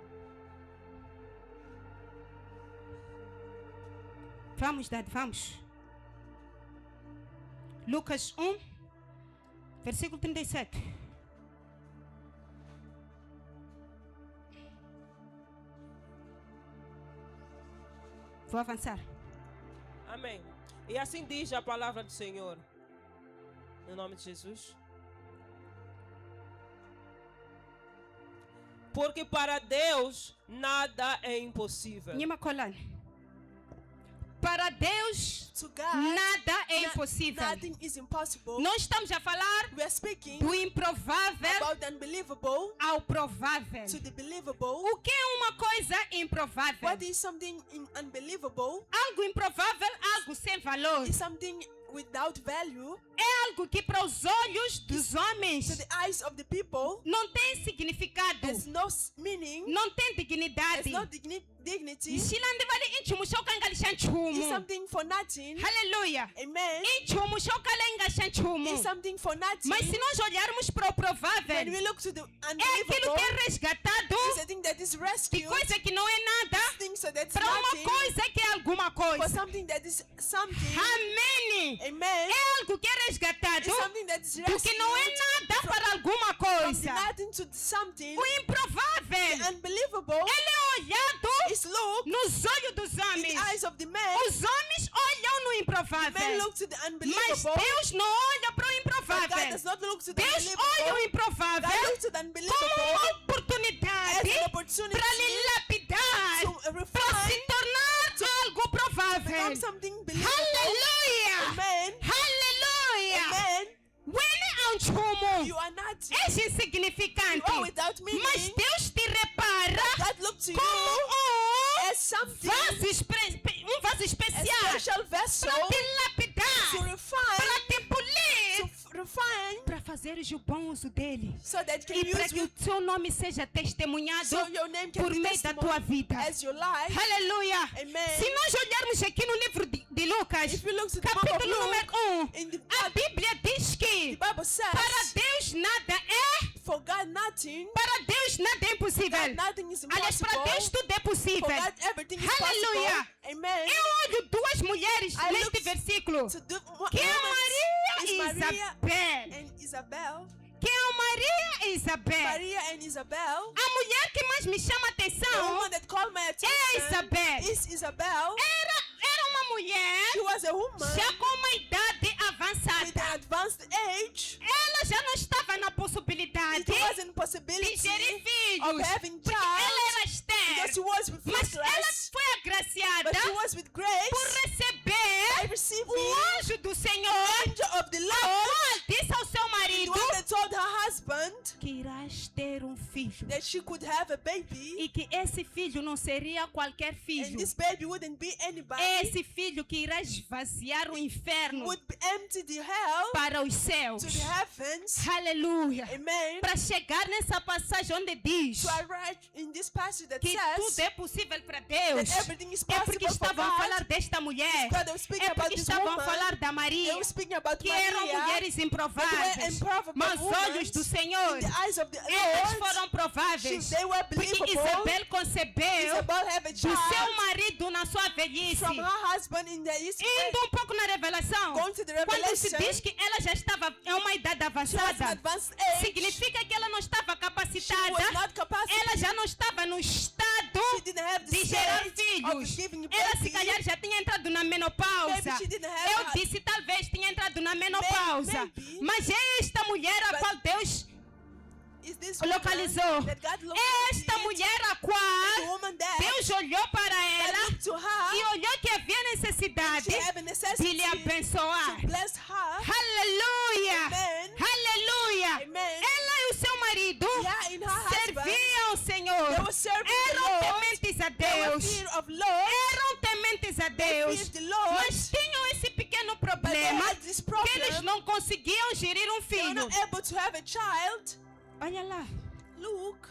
Vamos, Dad, vamos. Lucas 1, versículo 37. Vou avançar. Amém. E assim diz a palavra do Senhor. Em nome de Jesus. Porque para Deus nada é impossível. Nhima Colane. Para Deus, To God, nada é impossível. nothing is impossible. Nós estamos a falar We are speaking do improvável about the unbelievable ao provável. to the believable. O que é uma coisa improvável? What is something unbelievable? Algo improvável, algo sem valor. Is something without value É algo que para os olhos dos homens to the eyes of the people. não tem significado, Has no meaning. não tem Has dignidade. no dignity. Shilandi vale inchumu shokanganisha nchumu. Is something for nothing. Hallelujah. Amen. Inchumu shokalengasha nchumu. Is something for nothing. Mas se nós olharmos para o When provável, we look to the é aquilo unbelievable, que é resgatado is a thing that is de rescued. coisa que não é nada Thing so that's para uma nothing. coisa que é alguma For coisa. something that is something. Amém. Amen. É algo que é resgatado Is something that is do que não é rescued nada para alguma from the coisa. nothing to the something. O improvável, The unbelievable ele é olhado is looked nos olhos dos in the homens. eyes of the man. Os homens olham no Men improvável, look to the mas unbelievable. Deus não olha para o But God improvável. does not look to the Deus olha o unbelievable. God improvável looks to the como unbelievable uma as oportunidade an opportunity para lhe lapidar, to para refine, se tornar algo provável. become something believable. Aleluia! Amen. Aleluia! Amen. Ele é um chumo. You are not. És You insignificante. are without Mas meaning. Deus te repara God looks to you como as something, um vaso a especial special vessel para te lapidar, to refine, para te polir, refine, para fazeres o bom uso dele so that you e can para use que o with, seu nome seja testemunhado so your name can por be meio da tua testimony vida. as your life. Aleluia! Amen. Se nós olharmos aqui no livro de Lucas, If you look to the book of capítulo Luke, número 1, in the a Bíblia diz The que Bible says, para Deus nada é, for God nothing, para Deus nada é impossível. God nothing is Aliás, para impossible. Deus tudo é For possível. God everything is Aleluia. possible. Amen. Eu olho duas mulheres I neste look versículo, To do que é Maria is e Maria Isabel. and Isabel. Que é Maria e Isabel. Maria and Isabel. A mulher que mais me chama a The atenção woman that called my é attention Isabel. is Isabel. Era uma mulher She was a woman já com uma idade avançada, advanced age, ela já não estava na possibilidade it wasn't de possibility gerir of filhos, having porque ela era child, because she estéril. was with Mas ela fruitless, foi agraciada but she was with por grace, receber receiving o anjo do Senhor, angel of the a Lord, qual disse ao seu the marido one that told her husband que irás ter filho that she could have a baby, e que esse filho não seria qualquer and filho. this baby wouldn't be anybody, Esse filho que irá esvaziar o inferno would empty the hell para os céus. to the heavens. Aleluia. Amen. Para chegar nessa passagem onde diz To arrive in this passage that que tudo says é possível para Deus, that everything is é porque possible for estavam a falar God. desta mulher, God, they were speaking é about porque this estavam a woman. falar da They Maria, were speaking about que eram Maria, mulheres improváveis, improváveis mas women olhos do Senhor, in the eyes of the elas Lord. foram prováveis. They were Porque believable. Isabel concebeu Isabel have a do seu child marido na sua velhice. from her husband in the East. Indo um pouco na revelação, Going to the quando se Revelation, diz que ela já estava em uma idade she was in avançada, advanced age. significa que ela não estava She capacitada, was not capacity. ela já não estava no estado She didn't have the de gerar state filhos. of giving Ela se baby. calhar já tinha entrado na menopausa. Maybe she didn't have Eu a- disse talvez tinha entrado na menopausa. Maybe. Mas é esta mulher a But qual Deus Is this woman localizou. that God looked Esta at, mulher a the qual woman that Deus olhou para God ela looked to her, e olhou que havia necessidade she had a de necessity lhe abençoar. to bless her. Aleluia! Amen. Aleluia! Amen. Ela e o seu marido Yeah, in her husband, serviam ao Senhor. they were serving the Eram Lord. tementes a They were Deus. fear of Lord. Eram tementes a Deus. feared the Lord. Mas tinham esse pequeno But they problema had this que eles problem. não conseguiam gerir um They were filho. not able to have a child. Olha lá. Look,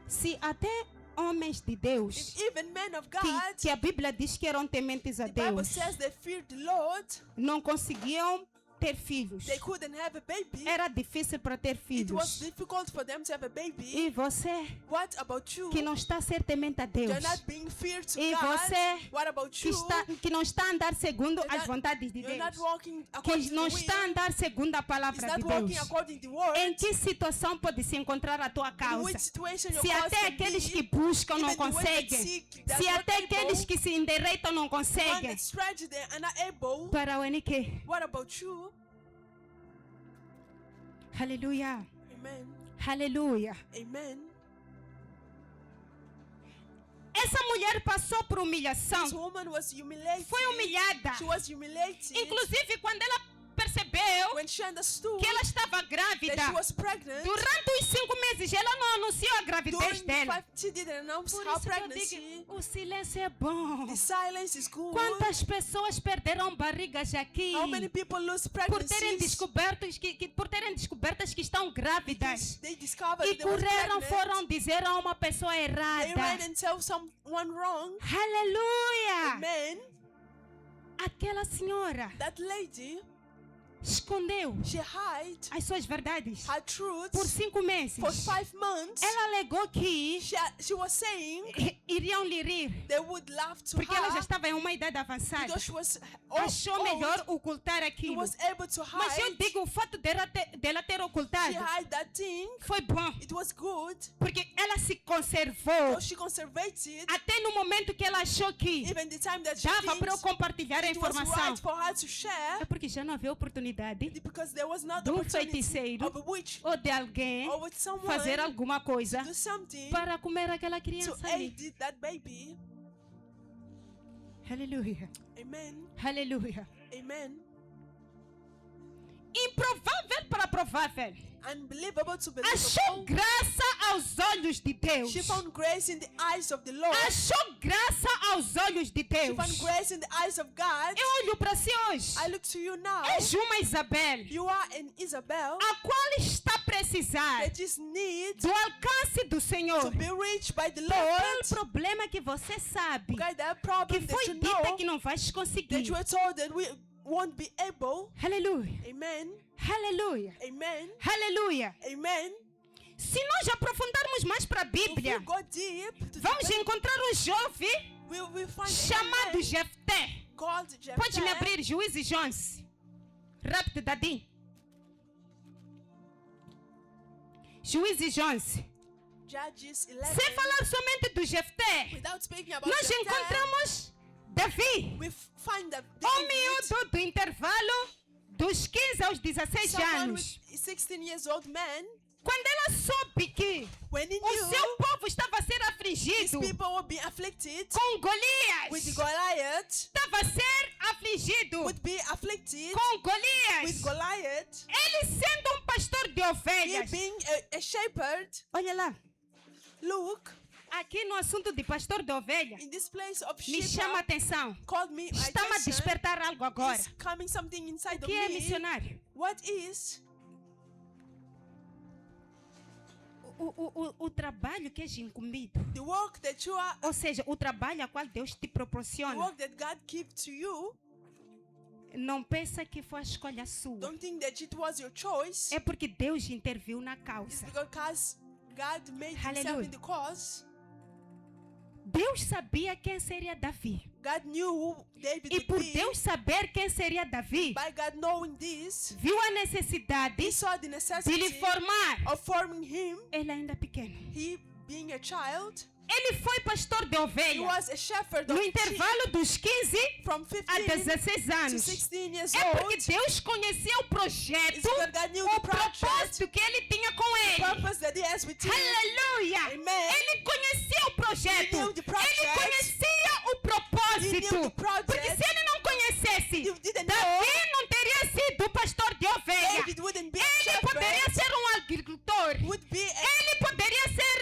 Se até homens de Deus, if even men of God, que a Bíblia diz que eram tementes a the Bible Deus, says they feared the Lord, não conseguiam ter filhos. they couldn't have a baby. Era difícil para ter It was filhos. difficult for them to have a baby. E você What about you? que não está a ser temente a Deus, You're not being feared to e God. você What about que, you? que não está a andar segundo You're as not- vontades de You're Deus, not walking according que to não the está a will. andar segundo a It's palavra not de walking Deus. according to the word. Em que situação pode se encontrar a tua In causa? which situation your Se cause até can aqueles be, que buscam não even the ones that conseguem, seek, they're se not até able, aqueles que se endireitam não one conseguem, that stretch they are not able. para o NQ. What about you? Aleluia, Amen. aleluia. Amen. Essa mulher passou por humilhação, This woman was humiliated. foi humilhada. She was humiliated. Inclusive, quando ela percebeu When she understood que ela estava that grávida, she was pregnant, durante os 5 meses, ela não anunciou a gravidez during the dela. 5, she didn't announce Por her isso que eu pregnancy. digo, o silêncio é bom. The silence is good. Quantas pessoas perderam barrigas aqui How many people lose por terem pregnancies descobertas que estão grávidas they discovered e they were correram, pregnant? foram dizer a uma pessoa They ran errada? and tell someone wrong. Aleluia! Amen. Aquela senhora That lady, escondeu she hid as suas verdades her truth por 5 meses. for 5 months. Ela alegou que She was saying iriam lhe rir they would laugh to porque ela já her estava em uma idade avançada. because she was Achou old. melhor ocultar She aquilo. was able to Mas eu hide. digo, o fato dela ter She ocultado hid that thing. foi bom, It was good. porque ela se conservou So she conservated até no momento que ela achou que even the time that she dava para eu thinks compartilhar a it was informação. right for her to share É porque já não havia oportunidade because there was not de um opportunity feiticeiro of a witch ou de alguém or with someone fazer alguma coisa do something para comer aquela to criança ali. aid that baby. Aleluia, Amen. aleluia. Amen. Improvável para provável. Unbelievable to Achou believable. graça aos olhos de Deus. She found grace in the eyes of the Lord. Achou graça aos olhos de She Deus. found grace in the eyes of God. Eu olho para si hoje. I look to you now. És uma Isabel, You are an Isabel a qual está a precisar that just needs do alcance do to Senhor. be reached by the Aquele Lord. problema que você sabe Okay, that que problem foi that you dita know que não vais that conseguir. you were told that we won't be able. Aleluia, Amen. aleluia, Amen. aleluia. Amen. Se nós aprofundarmos mais para a If Bíblia, we go deep to the vamos Bible, encontrar um jovem we find a chamado man Jefté. called Pode me Jephthah. abrir Juízes 11. Rápido, Dadim. Juízes 11. Judges 11. Sem falar somente do Jefté, Without speaking about nós Jephthah, encontramos Davi, we find that o miúdo do intervalo dos 15 aos 16 Someone anos, with 16 years old man, quando ela soube que when he o knew seu povo estava a ser his afligido people would be afflicted com with Golias, Goliath, estava a ser afligido would be afflicted com with Golias, Goliath, ele sendo um pastor de he ovelhas. being a shepherd. Olha lá, Look, aqui no assunto de pastor de ovelha, in this place of me chama a shepherd, atenção. called me my Está-me a attention. despertar algo agora. Is coming something inside O of que é me. missionário? What is O trabalho que és incumbido. the work that you are, Ou seja, o trabalho a qual Deus te the proporciona. work that God gives to you? Não pensa que foi a escolha sua. Don't think that it was your choice. É porque Deus interviu na It's causa. because God made himself Hallelujah. in the cause. Deus sabia quem seria Davi. God knew who David E would por be. Deus saber quem seria Davi, By God knowing this, viu a necessidade he saw the de lhe necessity formar. of forming him. Ele ainda pequeno. He being a child, Ele foi pastor de he ovelha was a shepherd no of sheep intervalo dos 15 from a 15 16 to anos. 16 years É porque old. Deus conhecia o It's projeto, because God knew the o project, propósito que ele tinha com ele. purpose that he has with him. Aleluia! Amen. Ele conhecia o projeto. He knew the project. Ele conhecia o He knew propósito. the project. Porque se ele não conhecesse, You didn't Davi não teria sido pastor de ovelha. David wouldn't be a Ele poderia shepherd, ser um agricultor. would be a, Ele poderia ser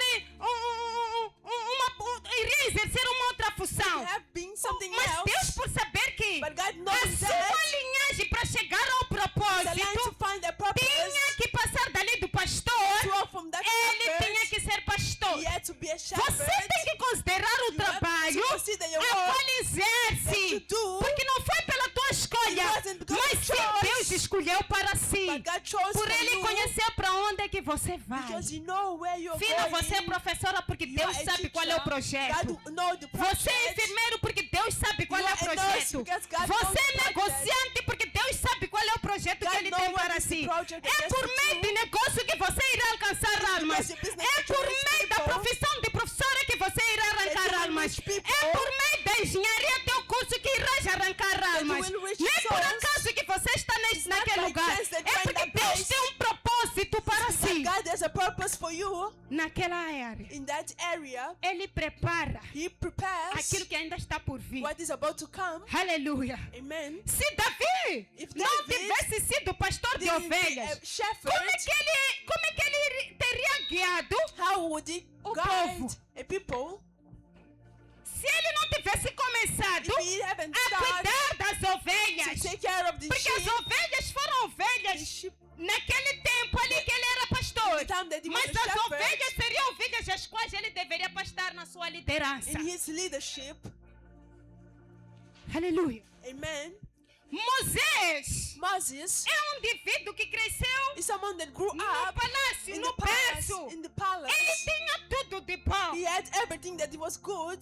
iria exercer uma outra função. have been something Mas Deus, else. por saber que But God a knows sua that linhagem para chegar ao the line to propósito find a purpose tinha que passar dali do to pastor. walk from that Ele tinha shepherd. que ser pastor. He had to be a Você shepherd. tem que considerar o You have trabalho to consider your a work qual exerce. that you do. Porque não foi pela tua escolha, It wasn't because mas of sim choice. Deus escolheu para si. But God chose Por for ele you conhecer para onde é que você vai. because you know where you're Filha, going. você é professora porque You Deus are a sabe qual é o teacher. projeto. God knows the Você é project. enfermeiro porque Deus sabe qual You é o are a nurse projeto. because God knows Você é the project. negociante porque Deus sabe qual é o projeto God que Ele knows tem what para is the si. project that É has por to meio do. de negócio que você irá alcançar almas. your business É that you por reach meio da people. profissão de professora que você irá arrancar you will almas. reach people. É por meio da engenharia teu curso que irás arrancar almas. will reach Não é por souls. acaso que você está not naquele by lugar. chance that É you're in porque that Deus place. tem um propósito para si. God has a purpose for you Naquela área, in that area. Ele prepara He prepares aquilo que ainda está por vir. what is about to come. Aleluia. Amen. Se Davi If não David tivesse sido pastor de Didn't be ovelhas, a shepherd, como é que ele teria guiado? how would he O guide povo. a people Se ele não tivesse começado if he haven't a started cuidar das to ovelhas? take care of the Porque as sheep? ovelhas foram The ovelhas sheep naquele tempo ali que ele era pastor. the time that he was Mas a as shepherd, ovelhas seriam ovelhas as quais ele deveria pastar na sua liderança. in his leadership. Aleluia. Amen. Moisés Moses é um indivíduo que cresceu is someone that grew no up palácio, in no the palace. berço. In the palace. Ele tinha tudo de bom. He had everything that was good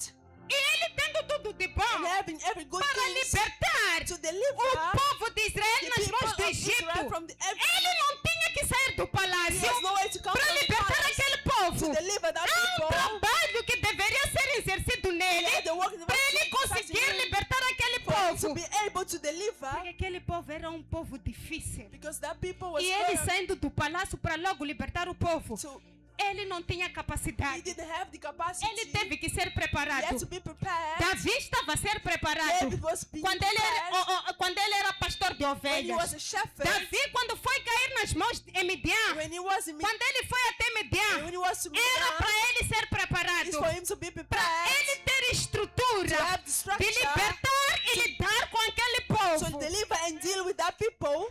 E ele tendo tudo de and bom having every good para thing libertar to o deliver povo de Israel the nas people mãos do of Israel Egito. from the Ele não tinha que sair do He palácio has no way to come para from the libertar palace aquele povo. to deliver that É um people. trabalho que deveria ser exercido nele He had the work that para was ele conseguir libertar aquele for him to povo. be able to deliver Porque aquele povo era um povo difícil. because that people was E ele firm saindo do palácio para logo libertar o povo, to ele não tinha he capacidade. didn't have the capacity. Ele teve que ser He had preparado. to be prepared. Davi estava a ser preparado. David was being Quando ele prepared quando ele era pastor de when he ovelhas. was a shepherd. Davi, quando foi cair nas mãos de Midian, When he was in quando ele foi até when Midian, he was to era para Midian, ele ser it's preparado, for him to be para prepared ele ter to estrutura have the de structure libertar e lidar com aquele to povo. deliver and deal with that people.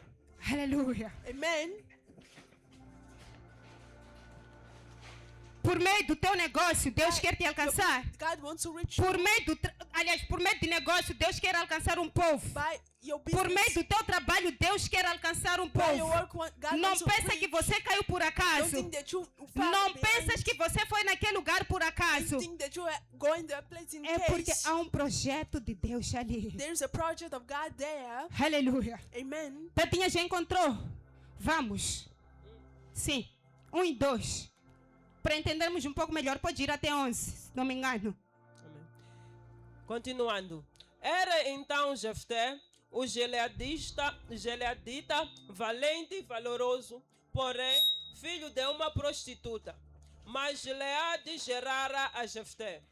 Aleluia. Amen. Por meio do teu negócio, Deus quer te alcançar. God wants to reach you Por meio por meio de negócio, Deus quer alcançar um povo. by your Por meio business. do teu trabalho, Deus quer alcançar um By your povo. work, God Não wants to pensa reach. que você caiu por Don't acaso. think that you fell Não behind. pensas que você foi naquele lugar por acaso. Don't think that you are going to a place in É porque case. há um projeto de Deus ali. There's a project of God there. Aleluia. Amen. Tatinha já encontrou? Vamos. Sim. 1 e 2. Para entendermos um pouco melhor, pode ir até 11, se não me engano. Amém. Continuando. Era então Jefté o gileadita, valente e valoroso, porém, filho de uma prostituta. Mas Gileade gerara a Jefté.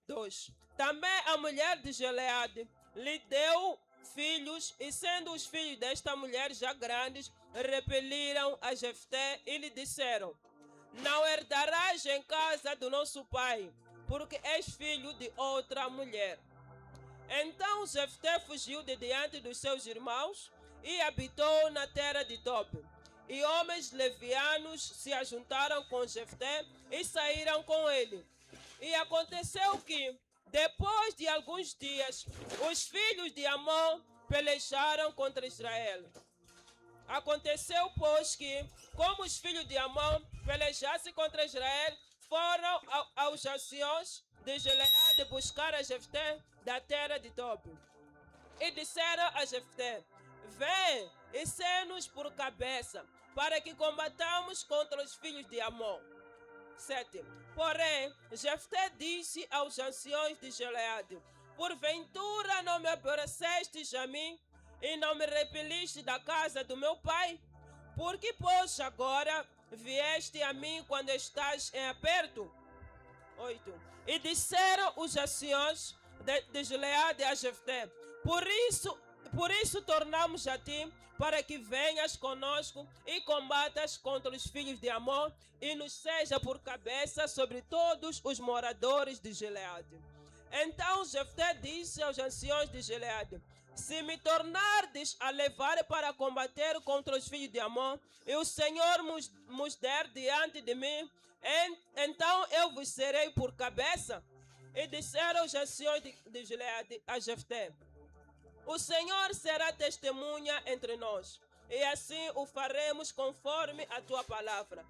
2. Também a mulher de Gileade lhe deu filhos, e sendo os filhos desta mulher já grandes, repeliram a Jefté e lhe disseram: não herdarás em casa do nosso pai, porque és filho de outra mulher. Então Jefté fugiu de diante dos seus irmãos e habitou na terra de Tob. E homens levianos se ajuntaram com Jefté e saíram com ele. E aconteceu que, depois de alguns dias, os filhos de Amon pelejaram contra Israel. Aconteceu, pois, que, como os filhos de Amon pelejassem contra Israel, foram aos jaciões de Gileade buscar a Jefté da terra de Tob. E disseram a Jefté: vem e sê-nos por cabeça, para que combatamos contra os filhos de Amon. 7. Porém, Jefté disse aos anciões de Gileade: porventura não me aborrecestes a mim e não me repeliste da casa do meu pai? Por que, pois, agora vieste a mim quando estás em aperto? 8. E disseram os anciões de Gileade a Jefté: por isso tornamos a ti, para que venhas conosco e combatas contra os filhos de Amon, e nos seja por cabeça sobre todos os moradores de Gileade. Então Jefté disse aos anciões de Gileade: se me tornardes a levar para combater contra os filhos de Amon, e o Senhor nos der diante de mim, então eu vos serei por cabeça. E disseram os anciões de Gileade a Jefté: o Senhor será testemunha entre nós, e assim o faremos conforme a tua palavra.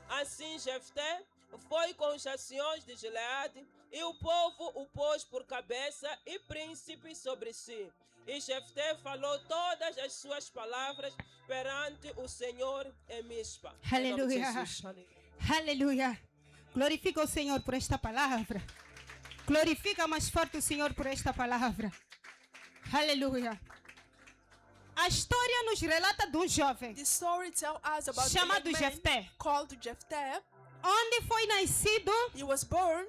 Assim Jefté foi com os anciões de Gileade, e o povo o pôs por cabeça e príncipe sobre si. E Jefté falou todas as suas palavras perante o Senhor em Mispa. Aleluia. Em nome de Jesus. Aleluia. Glorifica o Senhor por esta palavra. Glorifica mais forte o Senhor por esta palavra. Aleluia. A história nos relata de um jovem The story tells us about a chamado young man Jefté, called Jefté. onde foi nascido He was born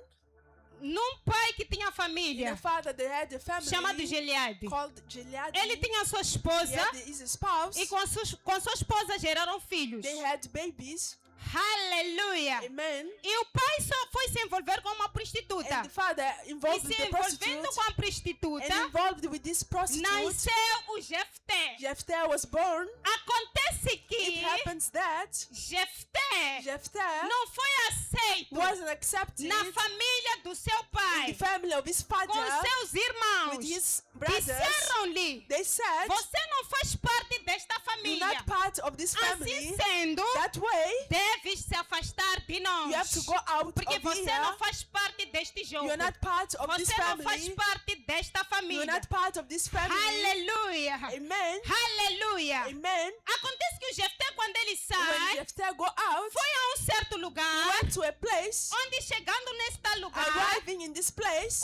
num pai que tinha in a família father that had a family chamado Gileade. called Gilead. Ele tinha sua He esposa had his spouse. e com sua esposa geraram filhos. They had babies. Aleluia. Amen. E o pai só foi se envolver com uma prostituta. And the father E involved with se the envolvendo prostitute com a prostituta, and involved with this prostitute. nasceu o Jefté. Jefté was born. Acontece It que happens that Jefté Jefté não foi aceito wasn't accepted na família do seu in pai, the family of his com father seus irmãos. with his brothers. Disseram-lhe: They said, você não faz parte desta you're família. not part of this Assim family. sendo, That way, deves se afastar de nós. you have to go out Porque of você here. não faz parte deste jogo. You're not part of this Você não faz family. parte desta You're família. not part of this family. Aleluia. Amen. Aleluia. Amen. Acontece que o Jefté, quando ele When sai, Jefté go out, foi a um certo lugar, went to a place, onde chegando neste lugar, arriving in this place,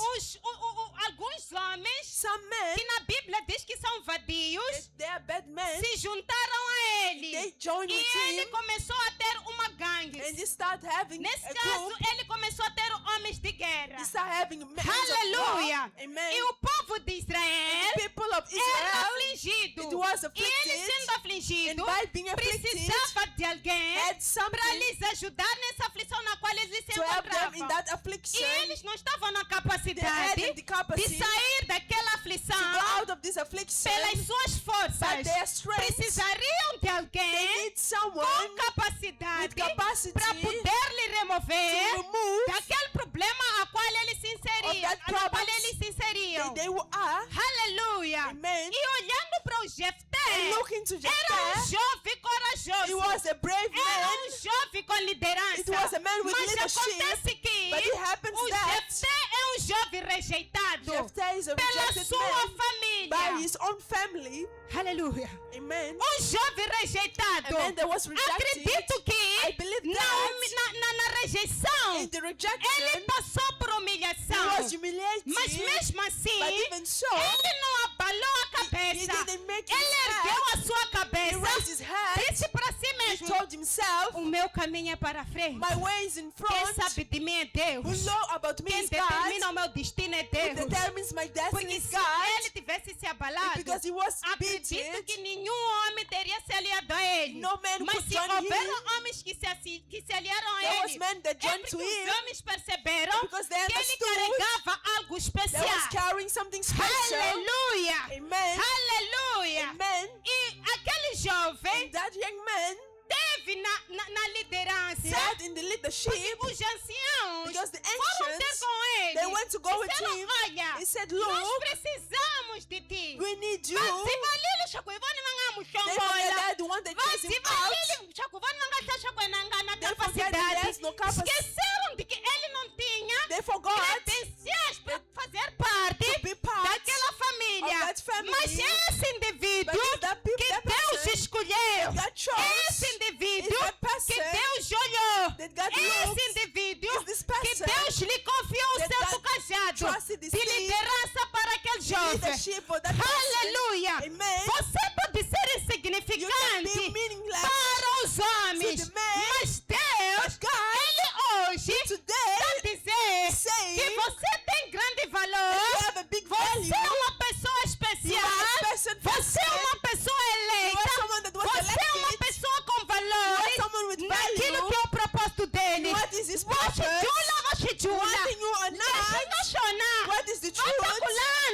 alguns homens, some men, que na Bíblia diz que são vadios, they are bad men, se juntaram a ele. they joined E with ele him começou a ter uma gangue. and they start having Nesse a caso, group. ele começou a ter homens de guerra. They start having men of war. Aleluia. Amen. E o povo de Israel People of era Israel, afligido. it was E ele afflicted, sendo afligido, and by being afflicted, precisava de alguém had para something lhes ajudar nessa aflição na qual eles se to help them in encontravam. that E affliction. eles não estavam na They had capacidade the de capacity sair daquela to aflição go out of this affliction pelas suas by forças. their strength. Precisariam de They alguém need com someone capacidade with capacity para poder lhe to remover remove daquele problema a qual eles se inseriam. that No qual problems eles se inseriam. they are. Aleluia. Amen. E olhando para o Jefté, And looking to era Jefté, jovem corajoso. he was a brave Era man. jovem com liderança. It was a man with Mas leadership, acontece que but it happens o that Jefté é um jovem rejeitado Jefté is a pela rejected sua man família. by his his own family. Aleluia. Amen. Jovem rejeitado. And then there was rejected. Acredito I que believe na rejeição In the ele rejection, passou por he humilhação. was humiliated. Mas mesmo assim, But even so, ele não abalou a he cabeça. didn't make Ele his ergueu head. a sua He cabeça. raised his head. Disse para si He mesmo: told himself, o meu caminho é para frente. my way is in Quem front. sabe de mim é Who Deus. know about me Quem is determina God. o meu destino é Who Deus. determines my destiny Porque is se God. ele tivesse se abalado, Because he was acredito beaten. que nenhum homem teria se aliado a ele. No man Mas could se join houveram him. homens que se aliaram a There was ele, men that é joined porque to os him homens perceberam because they que ele understood carregava algo that especial. was carrying something special. Aleluia! Amen. Aleluia! Amen. E aquele jovem And that young man, teve na he liderança, had in the leadership, porque os anciãos because the foram ter ancients, com ele. they went to go with Disseram, him. olha, He said, nós look, precisamos de ti. we need you. Vazivalile shakwivani vanga They forget mushongola. that the one that chased him out. Vazivalile shakwivani vanga shashakwenanga na They forget that he capacidade. has no capacity. Esqueceram de que ele não tinha They forgot credenciais para fazer parte to be part daquela família. of that family. Mas esse indivíduo But it's that people, que that Deus person escolheu, that chose, esse indivíduo is that que person Deus olhou, that God esse looked, indivíduo is this que person Deus lhe confiou o that seu God cajado trusted the de seed, liderança para aquele jovem. leadership for that person. Aleluia! Amen. Você pode ser You can be insignificante meaningless para os homens, to the man, mas Deus, but God, Ele hoje today, está dizer saying que você tem grande you valor. have a big Você value. é uma pessoa You especial. are a person Você é uma pessoa You are eleita. someone that was Você é uma elected. pessoa com You valores are someone with naquilo value. que é o propósito dele. What is his One purpose? thing you or not, what is the truth?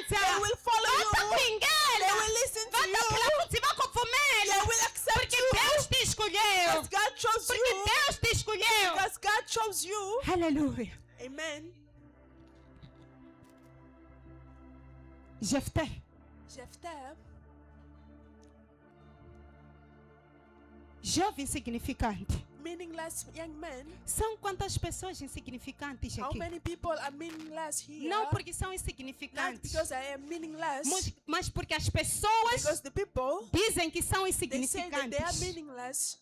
They will follow you. They will listen to you. They will accept Porque you. Deus te escolheu. Because God chose Porque you. Deus te escolheu. Because God chose you. Aleluia. Amen. Jefté, Jephthah, jovem insignificante. meaningless young man. São quantas pessoas insignificantes How aqui? many people are meaningless here? Não porque são Not insignificantes, because I am meaningless. mas porque as pessoas Because the people, dizem que são they say that they are insignificantes. meaningless.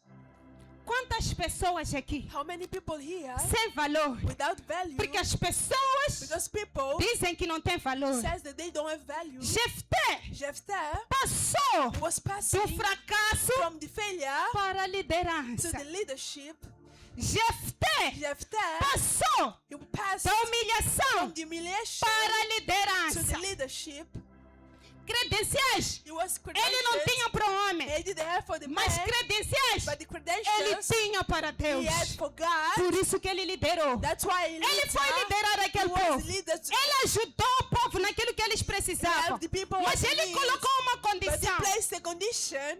Quantas pessoas aqui How many people here sem valor? without value? Porque as pessoas Because people dizem que não têm valor. says that they don't have value. Jefté Jephthah passou was do passing fracasso from the failure para a to liderança. the leadership. Jefté Jephthah, passou he passed da humilhação from the humiliation para a to the liderança. leadership. Credenciais He was ele não credentials. tinha para o homem, He didn't have for the man, mas credenciais but the ele credentials tinha para Deus. he had for God. Por isso que ele liderou. That's why he Ele foi later, liderar he aquele was povo. leader to Ele ajudou o povo naquilo que eles precisavam. help the people Mas what they ele need. colocou uma But he condição. placed a condition.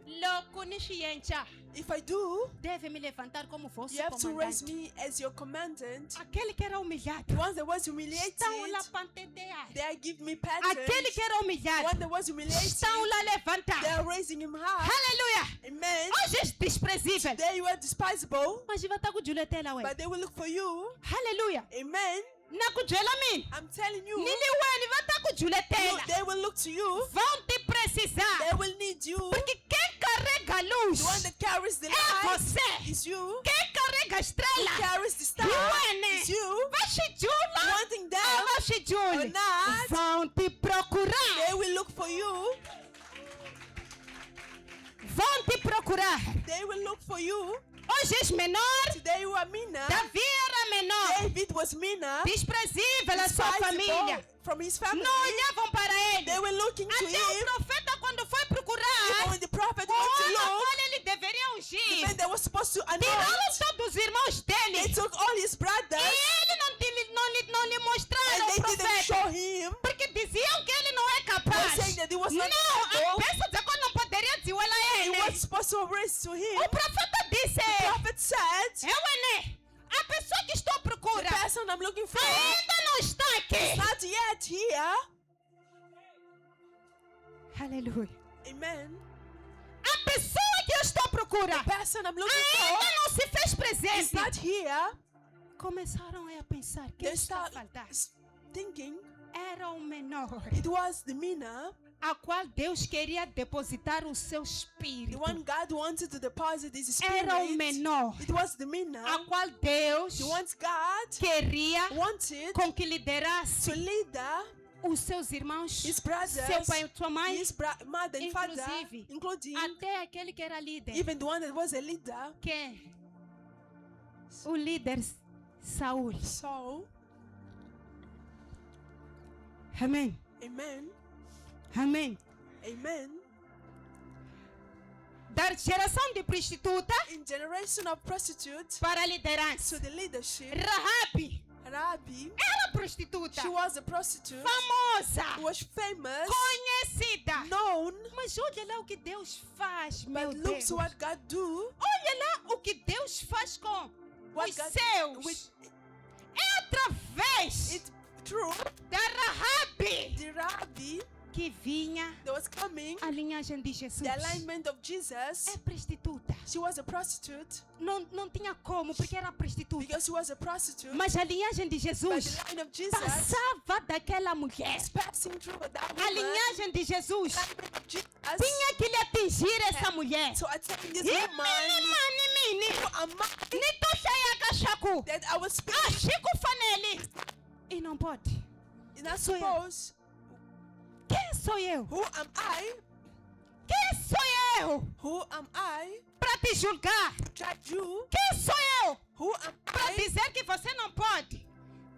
If I do, Deve me levantar como vosso you have to raise comandante. me as your commandant. Aquele que era humilhado. The one that was humiliated, Estão lá pantetear. they give me Aquele pattern. que era The humilhado. one that was humiliated, Estão lá they levantar. are raising him high. Aleluia. Amen. Hoje é desprezível. Today you are despisable, Mas vai estar com o Julietela, ué. but they will look for you. Aleluia. Amen. Na kujela mim. I'm telling you, Nini ué, vai estar com o Julietela. they will look to you. Vão te precisar. They will need you. Porque quem carrega a luz The one that carries the é light você. is you. Quem carrega a Who estrela carries the star Ué, is you. vai chijula. Wanting them Vai chijula. or not, Vão te procurar. they will look for you. Vão te procurar. They will look for you. Hoje és menor. Today you are Mina. Davi era menor. David was Mina. Desprezível a sua família. Despisable from his family. Não olhavam para ele. They were looking to Até o him. profeta, quando foi Even procurar when the prophet o went to homem a look, qual ele deveria the ungir, men that was supposed to tiraram anoint, todos os irmãos they dele. took all his E brothers ele não lhe and mostraram o they didn't profeta. show him. Porque diziam que ele não é They capaz. saying that he was Não, not a able. peça de quando não poderia dizer ela é He ele. was supposed to raise to him. O profeta disse, The prophet said, eu Ené, a pessoa que estou à the procura person I'm looking for ainda não está is aqui. not yet here. Aleluia. Amen. A pessoa que eu estou à procura The person I'm looking ainda for não se fez is presente. not here. Começaram a pensar que They está a start faltar. thinking Era o menor. it was the Mina. a qual Deus queria depositar o seu The espírito, one God wanted to deposit His era o Spirit. menor, It was the minor. a qual Deus The ones God queria wanted com que liderasse to lead os seus irmãos, His brothers, seu pai e sua mãe, His mother and father, inclusive, including até aquele que era líder, even the one that was a leader. que o líder Saul. So, Amém. amen, Amém. amen. Da geração de prostituta In generation of prostitutes para a liderança. to the leadership, Rahabe Rabi, era prostituta, she was a prostitute, famosa, who was famous, conhecida. known, Mas olha lá o que Deus faz, meu but look Deus. to what God do. Olha lá o que Deus faz com What os God seus. with É através it through da Rahabe the Rabbi que vinha that was coming, a linhagem de Jesus. the alignment of Jesus. É prostituta. She was a prostitute Não tinha como, porque era prostituta. because she was a prostitute. Mas a linhagem de But Jesus the line of Jesus passava daquela mulher. is passing through that A woman. linhagem de Jesus The alignment of Jesus tinha que lhe atingir essa mulher. to attain this E woman mini, a man ni to cheia cachaco. that I was A speaking. Chico Fanelli. E não pode. And I So, suppose, Quem sou eu? who am I? Quem sou eu Who am I? para te julgar? Judge you? Quem sou eu Who am para I? dizer que você não pode?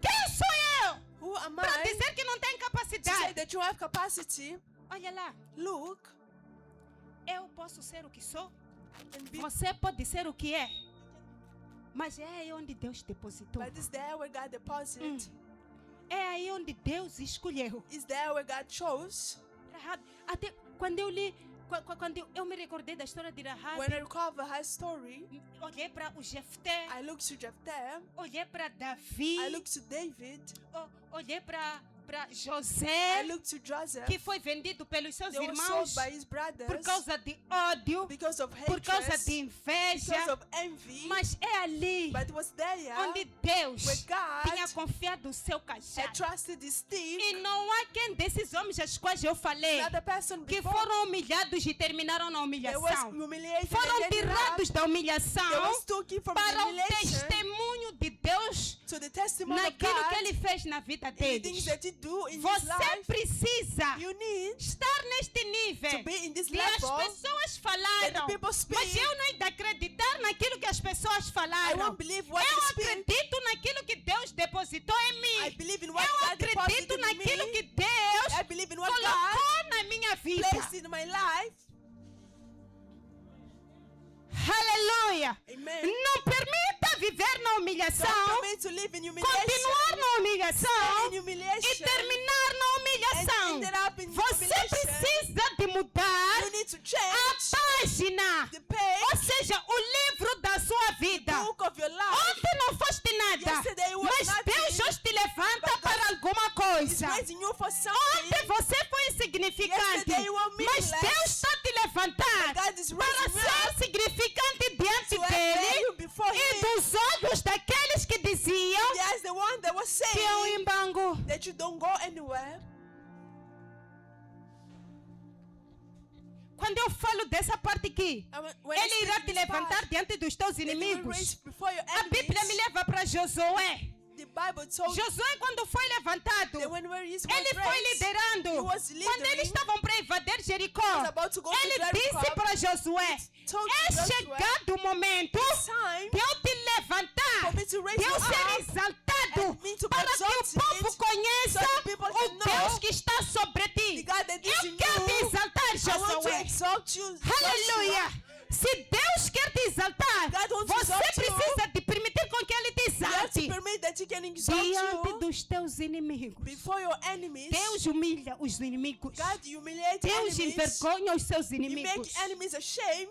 Quem sou eu Who am para I dizer que não tem to say capacidade? that you have capacity? Olha lá, Look eu posso ser o que sou, and be. você pode ser o que é, mas é aí onde Deus depositou. But is there where God deposited? É aí onde Deus escolheu. Is there where God chose? Rahab, até quando eu li, quando eu me recordei da história de Rahab, When I recover her story, olhei para o Jefté, I look to Jephthah. olhei para Davi, I look to David. olhei para I José, look to Joseph. que foi vendido pelos seus They were irmãos sold by his brothers por causa de ódio, because of por causa hatred, de inveja, because of envy. mas é ali But it was there onde Deus where God tinha confiado o seu had cajado. trusted his team. E não há quem desses homens aos quais eu falei Another person que before foram humilhados e terminaram na they was humilhação. humiliated Foram and ended up, tirados da they humilhação was taken from the para o humiliation testemunho de Deus to the testimony of naquilo que God Ele fez na vida in the things deles. that he do in his Você life. precisa You need estar neste nível to be in this que as level pessoas that falaram, the people speak. mas eu não hei de acreditar naquilo que as pessoas I falaram. won't believe what Eu they speak. acredito naquilo que Deus depositou em I mim. believe in what Eu God acredito deposited in naquilo me. que Deus I believe in what God colocou na minha vida. placed in my life. Aleluia. Amen. Não permita viver na humilhação, Don't permit to live in humiliation. continuar na humilhação In humiliation. e terminar na humilhação. And ended up in Você humiliation. precisa de mudar You need to a change página, the page, ou seja, o livro da sua vida. book of your life. Ontem não foste nada, Yesterday was mas nothing, Deus hoje te levanta but para alguma He's coisa. raising you for something. Ontem você foi insignificante, Yesterday you were mas meaningless. Deus está te levantar God is para raising you ser up significante diante to elevate dele you before e Him. dos olhos daqueles que diziam Yes, the one that was que é um saying embango. that you don't go anywhere. Quando eu falo dessa parte aqui, And when I Ele speak irá in te this levantar part, diante dos teus that He will inimigos. raise before your A Bíblia me enemies. leva para Josué. The Bible told Josué, quando foi levantado, that when he was ele foi raised, liderando. he was Quando leading. eles estavam para invadir Jericó, He was about to go to ele Jericho. disse para Josué: told é Joshua, chegado o momento time de eu te levantar, for me to raise de eu you ser up exaltado, and me to be para que o exalted, povo conheça so that people o can Deus know que está sobre ti. the God that is Eu in quero te you. exaltar, I want to Josué. exalt you, Aleluia! Joshua. Se Deus quer te exaltar, God wants to você exalt you. precisa de permitir com que Ele te You have to exalte permit that He can exalt diante you dos teus inimigos. before your enemies. Deus humilha os inimigos. God humiliates Deus enemies. envergonha os seus You inimigos. make enemies ashamed.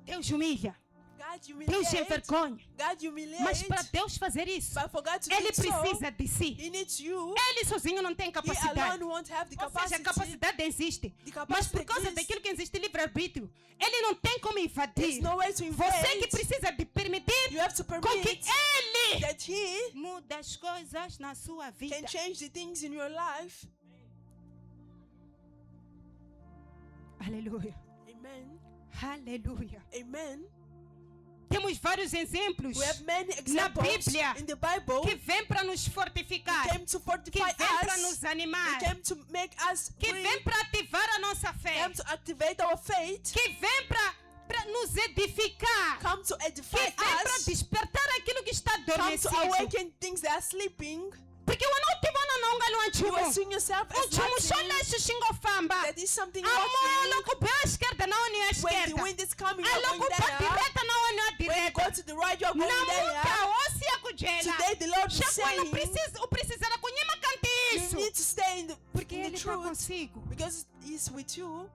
Deus humilha. God Deus humiliates. envergonha. God humiliates. Mas para Deus fazer isso, But for God to Ele do so, precisa de si. He needs you. Ele sozinho não tem He capacidade. alone won't have the Ou seja, a capacity. capacidade existe. The Mas por capacity causa is- daquilo que existe livre-arbítrio, Ele não tem como There's invadir. no way to Você que invade. precisa de permitir You have to com que permit Ele that He muda as coisas na sua vida. can change the things in your life. Aleluia. Amen. Aleluia. Amen. Temos vários exemplos We have many na examples Bíblia in the Bible. que vem para nos fortificar, Came to que fortify vem para us. nos animar, He came to make us que free. vem para ativar a nossa fé, Came to activate our faith. que vem para nos edificar, Come to que edify vem para us. despertar aquilo que está Come to adormecido. awaken things that are sleeping. Porque eu não te vou não You are galho seeing yourself as antigo só nothing. leste xingofamba. That is something Amor, working. logo bem à esquerda, não onde é a When the esquerda. wind is coming, A you're logo going para there. direita, não onde é a When you direita. go to the right, you're going Não there. muda, ou se a cugela. Today the Lord is Chegou, não saying precisa, o precisará conhema cante you isso. need to stay in Porque the ele está truth consigo. because He's with you.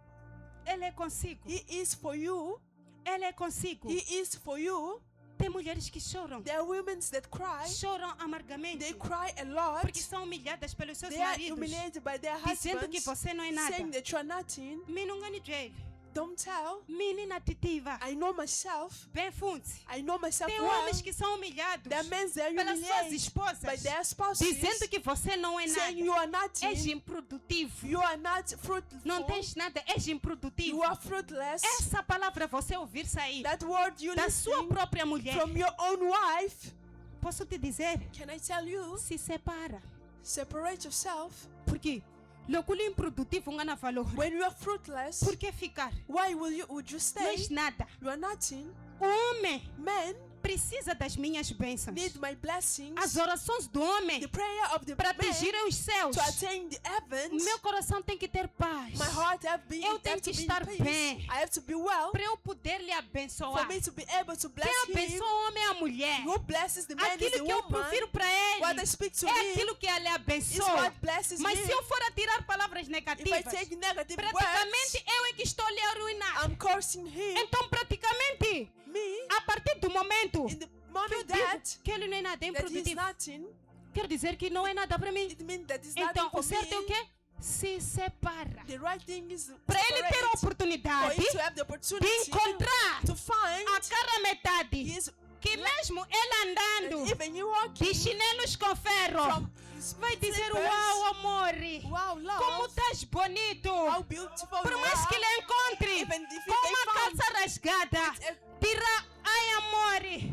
Ele é consigo. He is for you. Ele é consigo. He is for you. Tem mulheres que choram. There are women that cry. Choram amargamente. They cry a lot. Porque são humilhadas pelos seus They are maridos. humiliated by their Dizendo que husbands, você não é nada. saying that you are nothing. Minungani Jay. Don't tell. Menina titiva. I know myself. Bem funde. I know myself Tem well. homens que são humilhados There are men that are pelas suas humiliated by esposas. their spouses, Dizendo que você não é saying nada. you are nothing. És improdutivo. You are not fruitful. Não tens nada. És improdutivo. You are fruitless. Essa palavra você ouvir sair That word you da sua listen própria mulher. from your own wife. Posso te dizer? Can I tell you? Se separa. Separate yourself. Porque loucura improdutivo não há valor. When you are fruitless, Por que ficar? why would you Não stay? és nada. You are nothing. O homem Men precisa das minhas bênçãos. need my blessings. As orações do homem The prayer of the para man atingirem os céus. to attain the heavens. Meu coração tem que ter paz. My heart have been, Eu tenho have que to be estar in peace. bem. I have to be well Para eu poder lhe for abençoar. me to be able to bless Quem him. abençoa o homem é a mulher. Who blesses the man is Aquilo the que eu woman. profiro para ele What I speak to é him aquilo que ele is abençoa. what blesses Mas him. se eu for a tirar palavras If I negativas, take negative praticamente words, eu é que estou lhe a arruinar. I'm cursing him. Então, praticamente, Me, a partir do momento in the que eu moment digo que ele não é nada, é that he's improdutivo, nothing, quer dizer que não é nada para mim. it means that it's Então, nothing for o certo é o me. quê? Se separa. The right thing is Para ele ter a separate. For oportunidade him to have the de opportunity encontrar to find a cara metade his, que mesmo ele andando even you de walking chinelos com ferro from his vai dizer, slippers. uau amor, Wow, love, como estás bonito. how beautiful Por you mais que are. ele encontre Even if com they uma found calça rasgada, a- dirá, ai amor,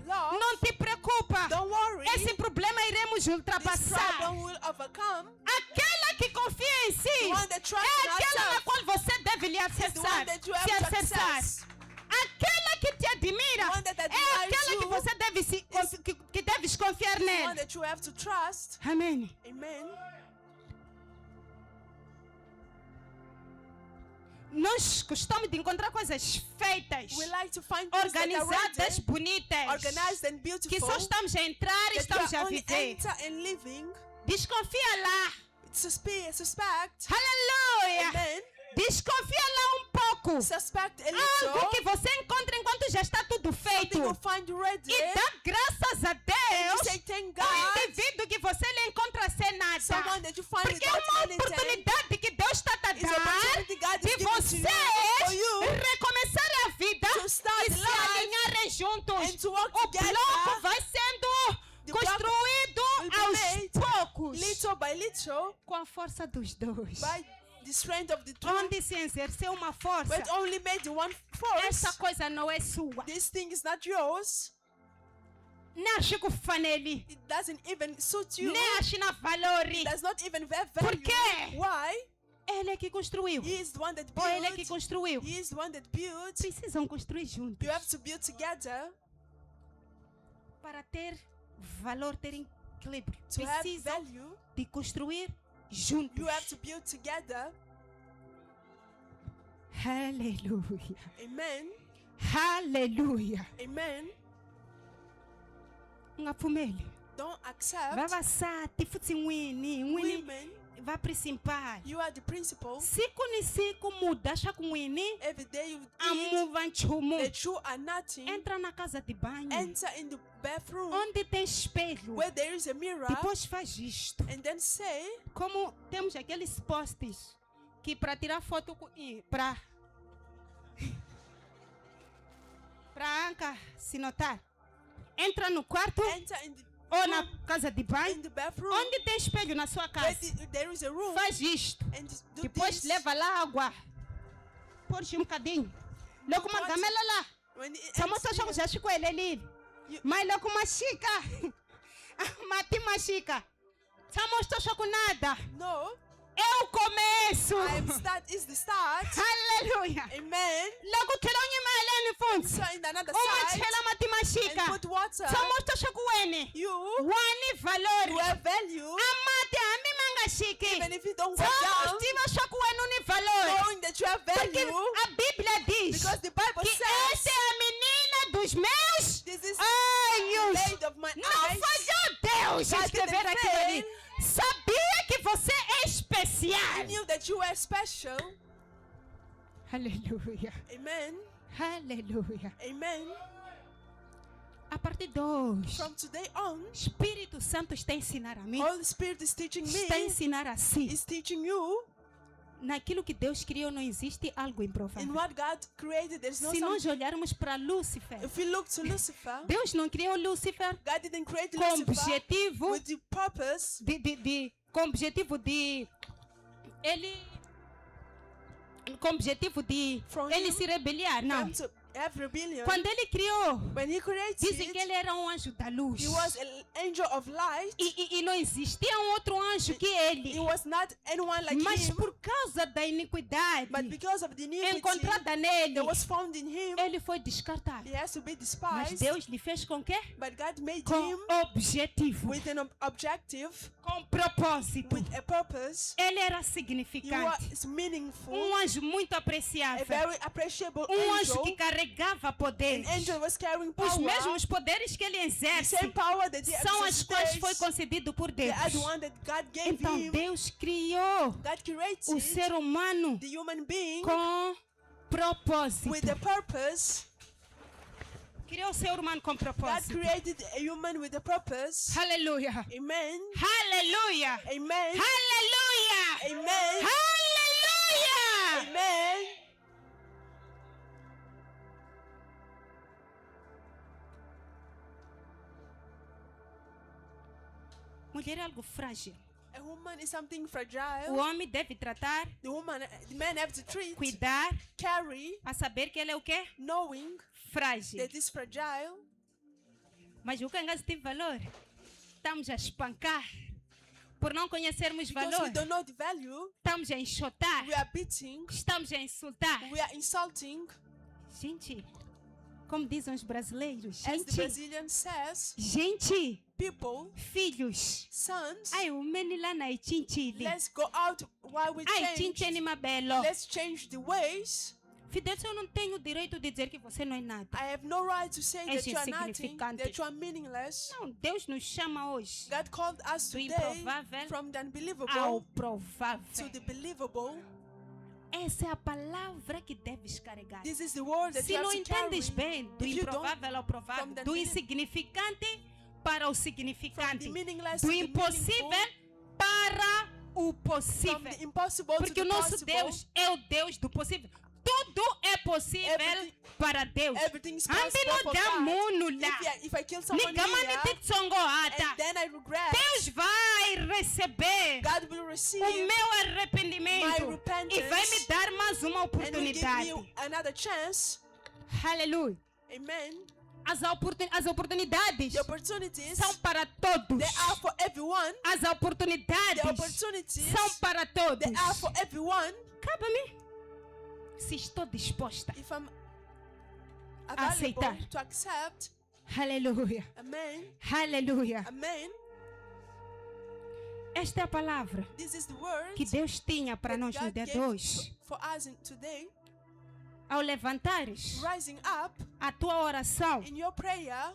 Love, não te preocupa, don't worry, esse problema iremos this ultrapassar. problem will overcome. Aquela que confia em si The one that trusts é in aquela na herself qual você deve lhe is the acessar, one that you have se to acessar. access. Aquela que te admira The one that é admires aquela que you você deve que deves confiar The one nele. that you have to trust. Amém. Amen. Nós gostamos de encontrar coisas feitas, We like to find things that are organizadas, ready, bonitas, organized and que beautiful, só estamos a entrar e that estamos you a are only viver. enter and living. Desconfia lá. Suspect. Aleluia. Amen. Desconfia lá um pouco. Suspect a Algo little. que você encontra enquanto já está tudo feito. Something you find ready. E dá graças a And you Deus say thank ao God. indivíduo que você lhe encontra sem nada. Someone that you find Porque é without uma anything. oportunidade que Deus está a It's an dar opportunity God is de giving to you, vocês for you recomeçar a vida to start e se life alinharem juntos. and to work O together. bloco vai sendo The block construído will be aos made poucos little by little com a força dos dois. by the strength of the two. Onde se exerceu uma força, But only made the one force. essa coisa não é sua. This thing is not yours. Nem acho que fanele, It doesn't even suit you. nem acho na valore. It does not even have Por value. quê? Why? Ele é que construiu. He is the one that Ou ele é que built. construiu. He is the one that built. Precisam construir juntos You have to build together para ter valor, ter equilíbrio. to have Precisam value. de construir juntos. You have to build together. Aleluia. Amen. Aleluia. Amen. Ngapfumeli. Don't accept Vavasati futhi n'wini women. va principal. You are the principal. Siku ni siku muda xa ku n'wini Every day you a eat muva nchumu. that you are nothing. Entra na casa de banho Enter in the bathroom onde tem espelho. where there is a mirror Depois faz isto. and then say, Como temos aqueles postes que para tirar foto para Anca se notar. Entra no quarto, enter in the ou na casa de banho, in the bathroom, onde tem espelho na sua where casa, there is a room, faz isto. and do Depois this. leva lá água. Porte um bocadinho. Logo uma gamela lá. When it Samo ends to siya here, já chegou ele. You- Mas logo uma chica. Mati uma chica. Samo to siya com nada. no, É o começo. that is the start. Aleluia. Amen. Logo que ele não é no fundo. So in another Uma side, chela mati uma and chica. put water. Samo to siya com ele. You Wani valor. have value, Amate ami manga chique. even if you don't go Samo down, estiva siya com ele no valor. knowing that you have Porque value, a Bíblia diz because the Bible que says, essa é a menina dos meus this is olhos. the blade of my Não eyes. falhou Deus God escrever didn't aquilo ali. fail. Sabia que você é especial. I knew that you were special. Aleluia. Amen. Aleluia. Amen. A partir de hoje, From today on, Espírito Santo está a ensinar a mim, Holy Spirit is teaching está a me, ensinar a si. is teaching you. Naquilo que Deus criou não existe algo In improvável. what God created, there's no Se nós something. olharmos para Lúcifer, If we look to Lucifer, Deus não criou Lúcifer God didn't create com Lucifer objetivo with the purpose com objetivo de From ele him, se rebeliar, for não. him to have rebellion. Quando ele criou, When he created dizem que it, ele era um anjo da luz. he was an angel of light. E não existia um outro anjo que He ele. was not anyone like Mas him, por causa da iniquidade but because of the iniquity encontrada nele, that was found in him, ele foi descartado. he has to be Mas despised. Deus lhe fez com quê? But God made Com him objetivo, with an objective, com propósito. with a purpose. Ele era He significante. was meaningful, Um anjo muito a apreciável. very appreciable Um anjo angel. que carregava An poderes. angel was carrying Os power. mesmos poderes que ele The exerce same power that he são as quais foi exerced, concedido por they Deus. are the one that God gave Então him. Deus criou God created o ser humano the human being com propósito. with a purpose. Criou o ser humano com God propósito. created a human with a purpose. Aleluia. Amen. Aleluia. Amen. Aleluia. Amen. Aleluia. Amen. Mulher é algo frágil. A woman is something O fragile. homem deve tratar, The men have to treat, cuidar, carry, a saber que ele é o quê? knowing Frágil. that is fragile. Mas o cangaço tem valor. Estamos a espancar. Por não conhecermos Because valor, we don't know the value, estamos a enxotar. we are beating, Estamos a insultar. we are insulting. Gente, como dizem os brasileiros, As the gente, Brazilian says, gente, people, filhos. sons, Ai, o menino lá na Itinchili. let's go out while we Ai, change. Tincheni Mabelo. Let's change the ways. Fidel, eu não tenho o direito de dizer que você não é nada. I have no right to say És that you are nothing, insignificante. that you are meaningless. Não, Deus nos chama hoje God called us do today improvável from the ao unbelievable provável. to the believable. Essa é a palavra que deves carregar. This is the word that Se you não have to carry. entendes bem do If you don't, improvável ao provável, from the do unbelievable- insignificante para o from significante, the meaningless do to the impossível meaningful, para o from possível. the impossible to Porque the o nosso possible. Deus é o Deus do possível. Tudo é possível Everything- para Deus. Everything is Ande possible no for damuno God. lá. If I kill someone Nigamani here, titsongoata. and then I regret, Deus vai receber God will receive o meu arrependimento my repentance e vai me dar mais uma and will give oportunidade. me another chance. Aleluia. Amen. As oportunidades The opportunities, são para todos. they are for everyone. As oportunidades The opportunities, são para todos. they are for everyone. Cabe-me. Se estou disposta. If I'm Aceitar. available to accept, Aleluia. amen, Aleluia. amen. Esta é a palavra This is the word que Deus tinha para that nós no God dia gave 2. for us today. Ao levantares Rising up a tua oração, in your prayer,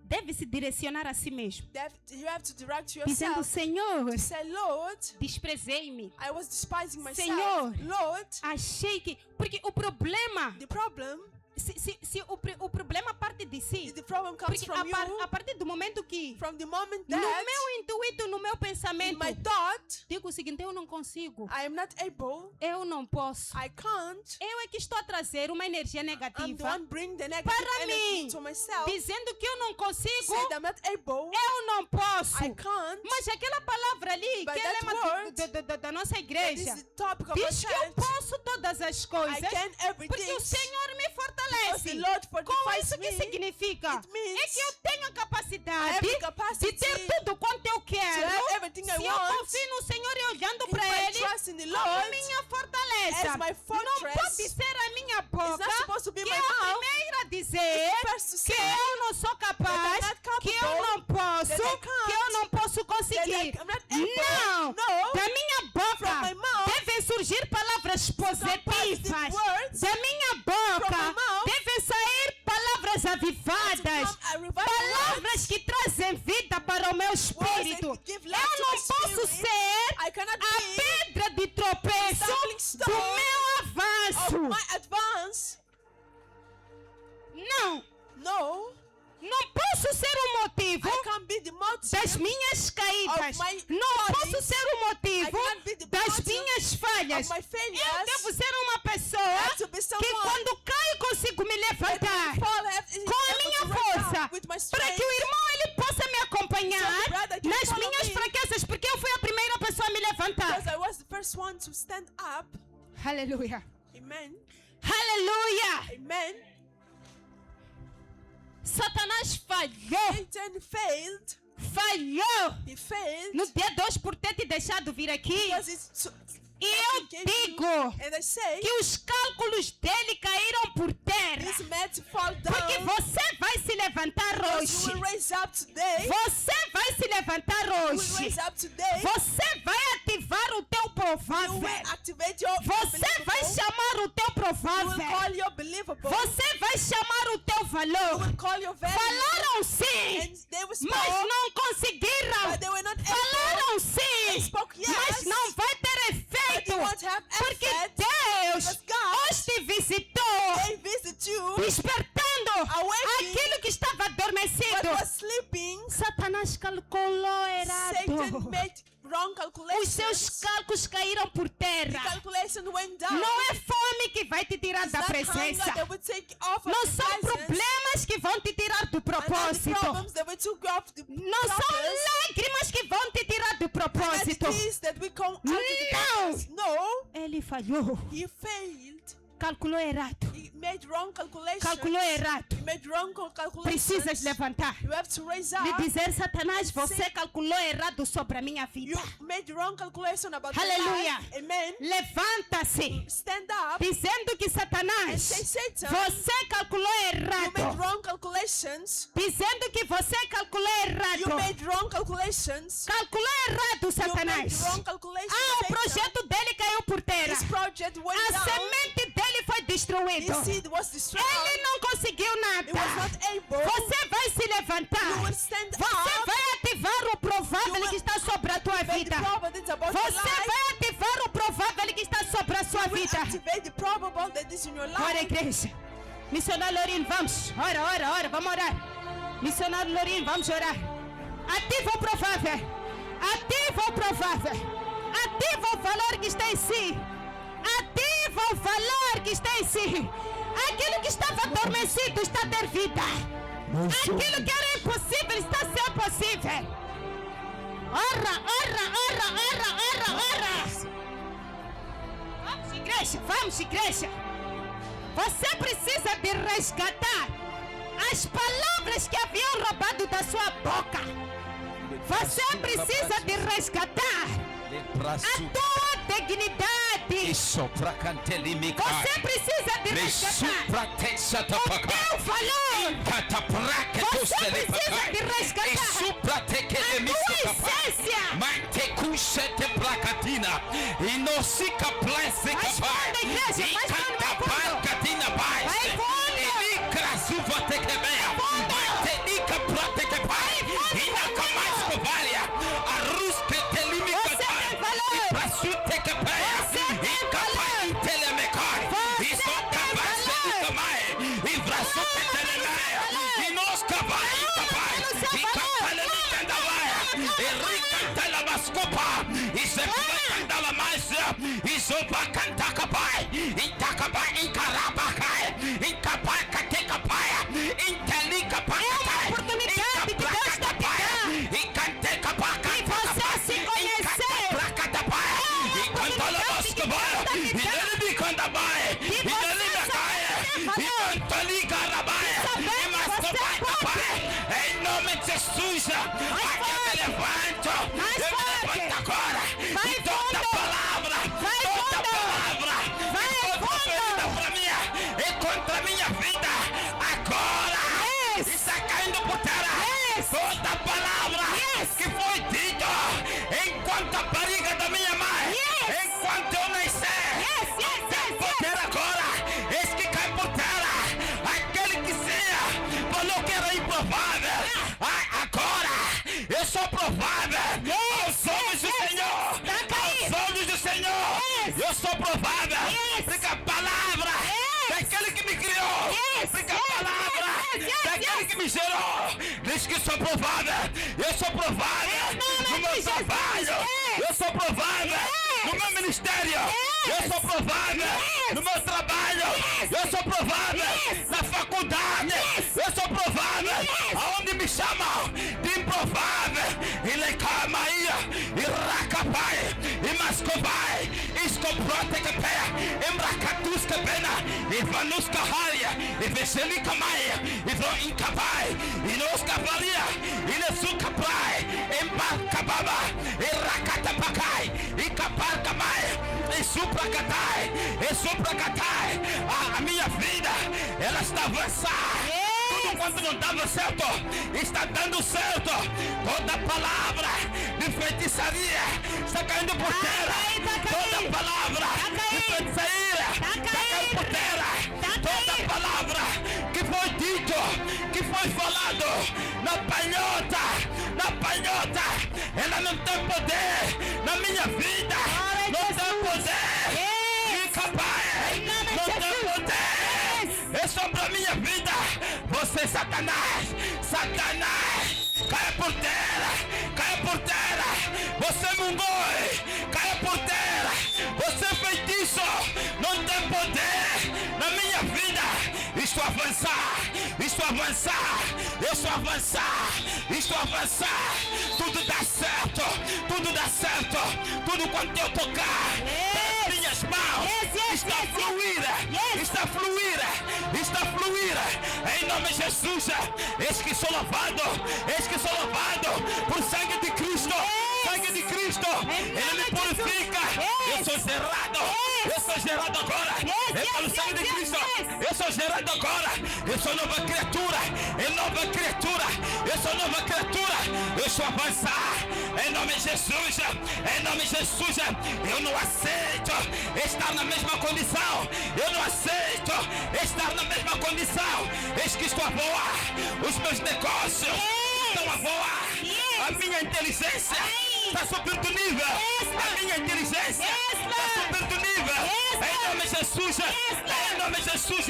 deve se direcionar a si mesmo, you have to direct dizendo: yourself Senhor, to say, Lord, desprezei-me. I was despising myself. Senhor, Lord, achei que. Porque o problema the problem Se o problema parte de si. If the problem comes Porque from you, a partir do momento que from the moment no that meu intuito, no meu in pensamento, my thought, digo o seguinte: eu não consigo, I am not able, eu não posso. I can't, Eu é que estou a trazer uma energia I'm the negativa one bringing the negative para energy mim, to myself, dizendo que eu não consigo, said I'm not able, eu não posso. I can't. Mas aquela palavra ali, But que é that lema word, da nossa That is igreja, the topic of our diz que eu church. posso todas as I coisas, can porque everything o Senhor me because fortalece. the Lord Com fortifies isso que me. significa It means é que eu tenho a I capacidade have the de capacity ter tudo quanto eu to quero. have everything I Se eu want. confio no Senhor e olhando If para I Ele trust in the como Lord minha fortaleza, as my não fortress, pode ser a minha it's boca not supposed to be que my é a mouth. primeira a dizer It's first to que say eu não sou capaz, that I'm not que eu capable, não posso, that I can't, que eu não posso conseguir. I'm not able. Não! No. Da minha boca From my mouth devem surgir palavras positive positivas. words. Da minha From boca my mouth devem sair palavras avivadas. come a revival Palavras que trazem vida para o meu espírito. that give life Eu to não my posso spirit. ser I cannot a be pedra de tropeço stumbling do stone meu of avanço. my advance. Não, No, não posso ser o motivo I can't be the motive das minhas caídas. of my Não follies. posso ser o motivo I cannot be the das motive minhas falhas. of my Eu failures. devo ser uma I pessoa have to be que someone quando caio consigo me that levantar will fall is com a able minha to rise força up with my para strength. que o irmão ele possa me acompanhar So the brother can nas follow minhas me. fraquezas, porque eu fui a primeira pessoa a me levantar. Because I was the first one to stand up. Aleluia. Amen. Aleluia. Amen. Satanás falhou. Satan failed. Falhou. He failed. No dia 2 por ter te deixado vir aqui. Because it's E eu digo and I say, que os cálculos dele caíram por terra. this meant to fall Porque down. você vai se levantar Because hoje. you will raise up today. Você vai se levantar You will hoje. raise up today. Você vai ativar o teu You provável. will activate your Você vai believable. chamar o teu You will provável. call your believable. Você vai chamar o teu You valor. will call your value. Falaram sim, And they will mas spoke, não conseguiram. but they were not able. Falaram sim, They spoke yes, mas não vai ter but efeito. they won't have Porque effect. Deus Because God, hoje te visitou, they visit you despertando Awakening aquilo que estava but adormecido. was sleeping. Satanás calculou Satan errado. made wrong Os seus calculations. cálculos caíram por The terra. calculation went down. Não é fome que vai te tirar It's da not presença. hunger that will take off of Não the são presence. problemas que vão te tirar do And not the propósito. problems that will take off the Não são purpose. lágrimas que vão te tirar do And propósito. the peace that will come out of the Não. purpose. No, Ele falhou. he failed. Calculou errado. He made wrong calculations. Calculou errado. He made wrong calculations. Precisas levantar. You have to raise up. E dizer, Satanás, você calculou errado sobre a minha vida. You made wrong calculation about your Aleluia. life. Amen. Levanta-se. Stand up Dizendo que and Satanás, say, Satan, você calculou you made errado. wrong calculations. Dizendo que você calculou You errado. made wrong calculations. Calculou errado, You made Satanás. wrong calculations. Ah, o Satan. projeto dele caiu por terra. This project went A down. semente dele foi destruída. His seed was destroyed. Ele não conseguiu He was nada. not able. Você vai se levantar. You will stand Você up. vai ativar o provável You will que está sobre a tua Activate the vida. probability about your Você life. vai ativar o provável que está sobre a sua You will vida. activate the probable that is in your Ora, life. igreja. Missionário Lourinho, vamos. Ora, vamos orar. Missionário Lourinho, vamos orar. Ativa o provável. Ativa o provável. Ativa o valor que está em si. Ativa o valor que está em si. Aquilo que estava adormecido está a ter vida. Aquilo que era impossível está a ser possível. Ora. Vamos, igreja. Você precisa de resgatar as palavras que haviam roubado da sua boca. Você precisa de resgatar a tua dignidade. Você precisa de resgatar o teu valor. Você precisa de resgatar a tua essência. Responda, igreja, Ricantela Mascopa, isso é Candala mais, isso vai cantar capai, Itacabai, Incarabacai, Incapaca, Tecapaia, Intelica Pacai, oportunidade que Deus está te dando. Incanteca Paca, E você se conhecer. Placa da Paia, Incantala Mascopa, e ele me canta Baia, e ele me caia, e Cantalica Rabaia, e Mascopa Paia, em nome de Jesus, aqui eu me levanto, eu me levanto agora, e toda palavra, contra a minha vida, agora está caindo por terra. Toda palavra que foi dita enquanto a barriga da minha mãe, enquanto eu nascer, tem poder agora. Esse que cai por terra, aquele que seja, falou que era improvável. Agora eu sou provável aos olhos do Senhor. Aos olhos do Senhor, eu sou provável. Porque a palavra daquele que me criou, porque a palavra daquele que me gerou, diz que sou provável. Eu sou provável no meu trabalho, eu sou provável no meu ministério, eu sou provável no meu trabalho, eu sou provável na faculdade, eu sou provável aonde me chamam de improvável. E Lecamaia, e Racapai, e Mascobai, Escoprote que pé, Embracatusca pena, e Vanusca Haria, e Veselica Maia, e Vro Incabai, e Nos Cavalia, e Nesuca Prai, Embarcababa, e Racatapacai, e Caparcamai, e Supracatai, e Supracatai. A minha vida, ela está avançando. Tudo quanto não dava certo, está dando certo. Toda palavra de feitiçaria está caindo por terra. Toda palavra de feitiçaria está caindo por terra. Toda palavra que foi dito, que foi falado na palhota, ela não tem poder na minha vida. Não tem poder. Capaz, não tem poder. É sobre a minha vida. Você, Satanás, caia por terra, caia por terra. Você mungoi, caia por terra. Você feitiço, não tem poder na minha vida. Estou a avançar, estou a avançar, eu estou a avançar, estou a avançar. Tudo dá certo, tudo dá certo. Tudo quanto eu tocar, minhas mãos, está fluída, está fluída, está fluída. Em nome de Jesus, eis que sou louvado, eis que sou louvado por sangue de Cristo. Sangue de Cristo, Ele me purifica. Eu sou gerado agora. É pelo sangue de Cristo. Eu sou gerado agora. Eu sou nova criatura. É nova criatura. Eu sou nova criatura. Eu sou avançar. Em nome de Jesus. Em nome de Jesus. Eu não aceito estar na mesma condição. Eu não aceito estar na mesma condição. Eis que estou a voar. Os meus negócios estão a voar. A minha inteligência está subindo nível. A minha inteligência está subindo nível. Em nome de Jesus. Em nome de Jesus.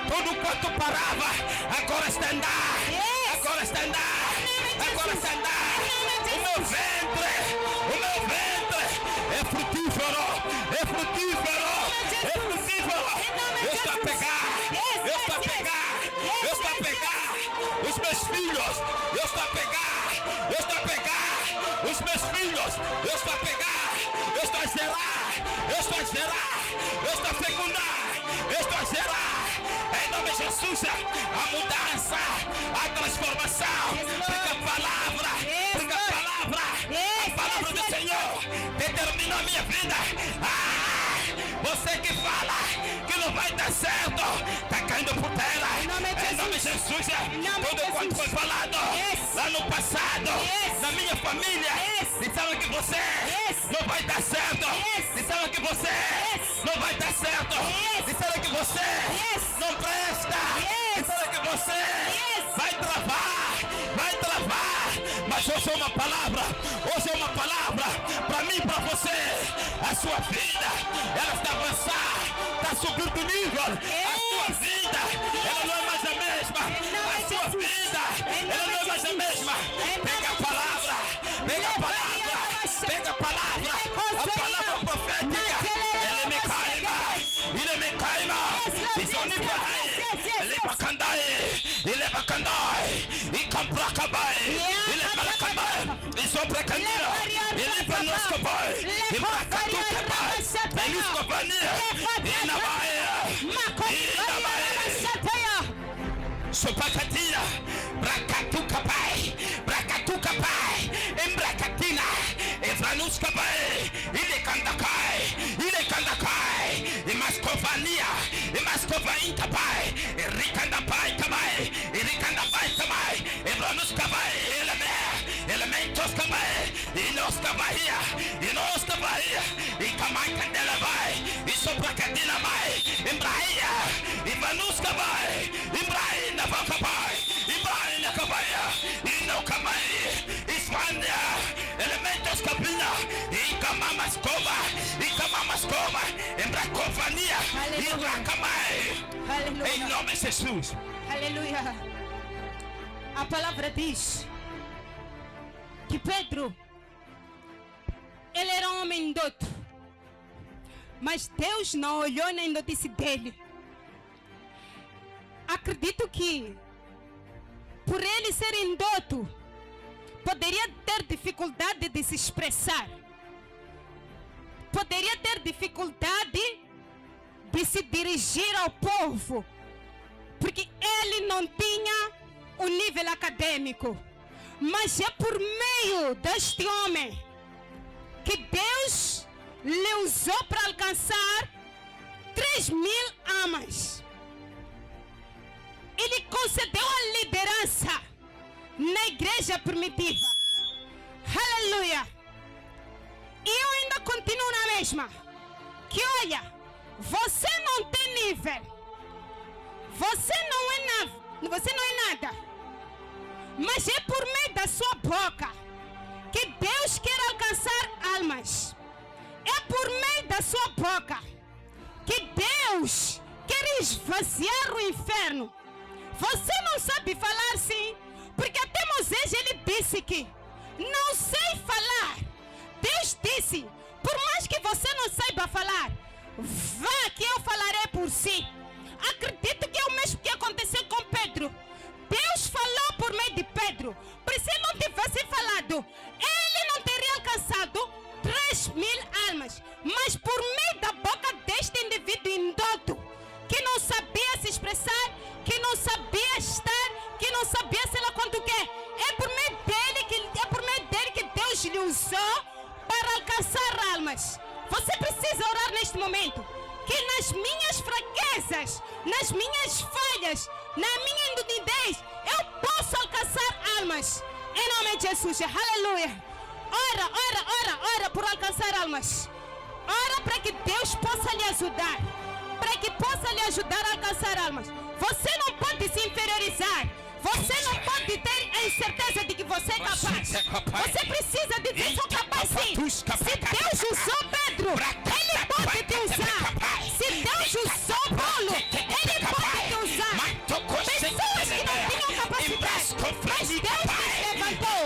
Tudo quanto parava, agora está a andar. Agora está a andar. Agora está a andar. O meu ventre é frutífero. É frutífero. É frutífero. Eu estou a pegar. Eu estou a pegar. Eu estou a pegar os meus filhos. Eu estou a pegar. Eu estou a pegar os meus filhos. Eu estou a pegar. Eu estou a gerar. Eu estou a gerar. Eu estou a fecundar. Eu estou a gerar. Em nome de Jesus, a mudança, a transformação. Porque a palavra do Senhor determina a minha vida. Você que fala que não vai dar certo, está caindo por terra. Em nome de Jesus, tudo quanto foi falado lá no passado, na minha família, disseram que você não vai dar certo. Disseram que você não vai dar certo. Disseram que você não presta. Disseram que você vai travar. Mas hoje é uma palavra. Hoje é uma palavra para mim e para você. A sua vida, ela está avançando, está subindo nível. A sua vida, ela não é mais a mesma. A sua vida, ela não é mais a mesma. Pega a palavra. Sopacatina, Bracatuca Pai, Bracatuca Pai, Embracatina, Evranuska Pai, Ile Kandakai, Imascovania, Imascovainta Pai, Ricanda Pai Kamai, Ricanda Pai Kamai, Evranuska Pai, Elementos Kamai, Inosca Bahia, Ikamai Candela Bai, Isopracadina Bai, Imbrahia, Ivanuska Bai, Imbrahina Vakabai, Imbrahina Kabaya, Inokamai, Ismania, Elementos Kabina, Ikamama Skova, Embracovania, Irakamai, em nome de Jesus. Aleluia. A palavra diz que Pedro, ele era um homem indoto, mas Deus não olhou na indotice dele. Acredito que por ele ser indoto, poderia ter dificuldade de se expressar, poderia ter dificuldade de se dirigir ao povo, porque ele não tinha o nível acadêmico. Mas é por meio deste homem que Deus lhe usou para alcançar 3.000 almas. Ele concedeu a liderança na igreja primitiva. Aleluia! E eu ainda continuo na mesma. Que olha, você não tem nível. Você não é nada. Mas é por meio da sua boca que Deus quer alcançar almas. É por meio da sua boca que Deus quer esvaziar o inferno. Você não sabe falar, sim, porque até Moisés ele disse que não sei falar. Deus disse, por mais que você não saiba falar, vá que eu falarei por si. Acredito que é o mesmo que aconteceu com Pedro. Deus falou por meio de Pedro. Por se ele não tivesse falado, ele não teria alcançado 3.000 almas. Mas por meio da boca deste indivíduo indoto, que não sabia se expressar, que não sabia estar, que não sabia sei lá quanto que é por meio dele que Deus lhe usou para alcançar almas. Você precisa orar neste momento, que nas minhas fraquezas, nas minhas falhas, na minha indudidez, eu posso alcançar almas. Em nome de Jesus, aleluia. Ora por alcançar almas. Ora para que Deus possa lhe ajudar, para que possa lhe ajudar a alcançar almas. Você não pode se inferiorizar. Você não pode ter a incerteza de que você é capaz. Você precisa dizer, sou capaz sim. Se Deus usou Pedro, Ele pode te usar. Se Deus usou Paulo, Ele pode te usar. Pessoas que não tinham capacidade, mas Deus te levantou.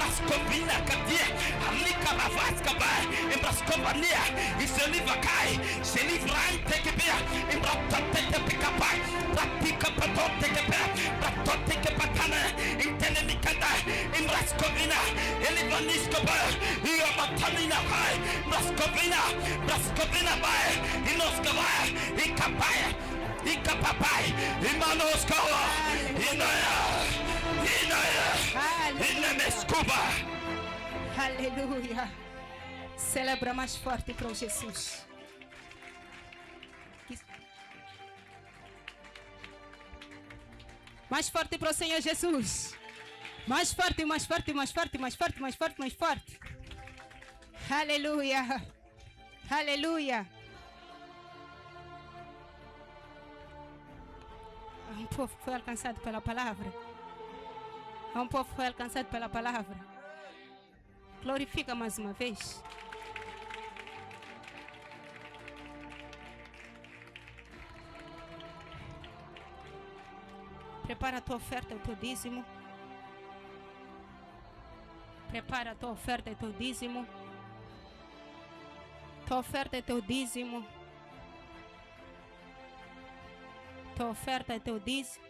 Embrascovina, Katia, Alika Bavaskaba, Embrascovania, Iselivakai, Selivrante Kebia, Embratote Picapai, Pratica Patote Kebia, Pratote Kepatana, Intelemicanda, Embrascovina, Elivaniscoba, Iomatanina Pai, Brascovina Bai, Inoscava, Icapaya, Icapapai, Imanoscava, Inaya, Inemescuba. Aleluia. Celebra mais forte para o Jesus. Mais forte para o Senhor Jesus. Mais forte, mais forte, mais forte, mais forte, mais forte, mais forte. Aleluia. Aleluia. Um povo foi alcançado pela palavra. Um povo foi alcançado pela palavra. Glorifica mais uma vez. Prepara a tua oferta e o teu dízimo. Prepara a tua oferta e teu dízimo. Tua oferta e teu dízimo. Tua oferta e teu dízimo.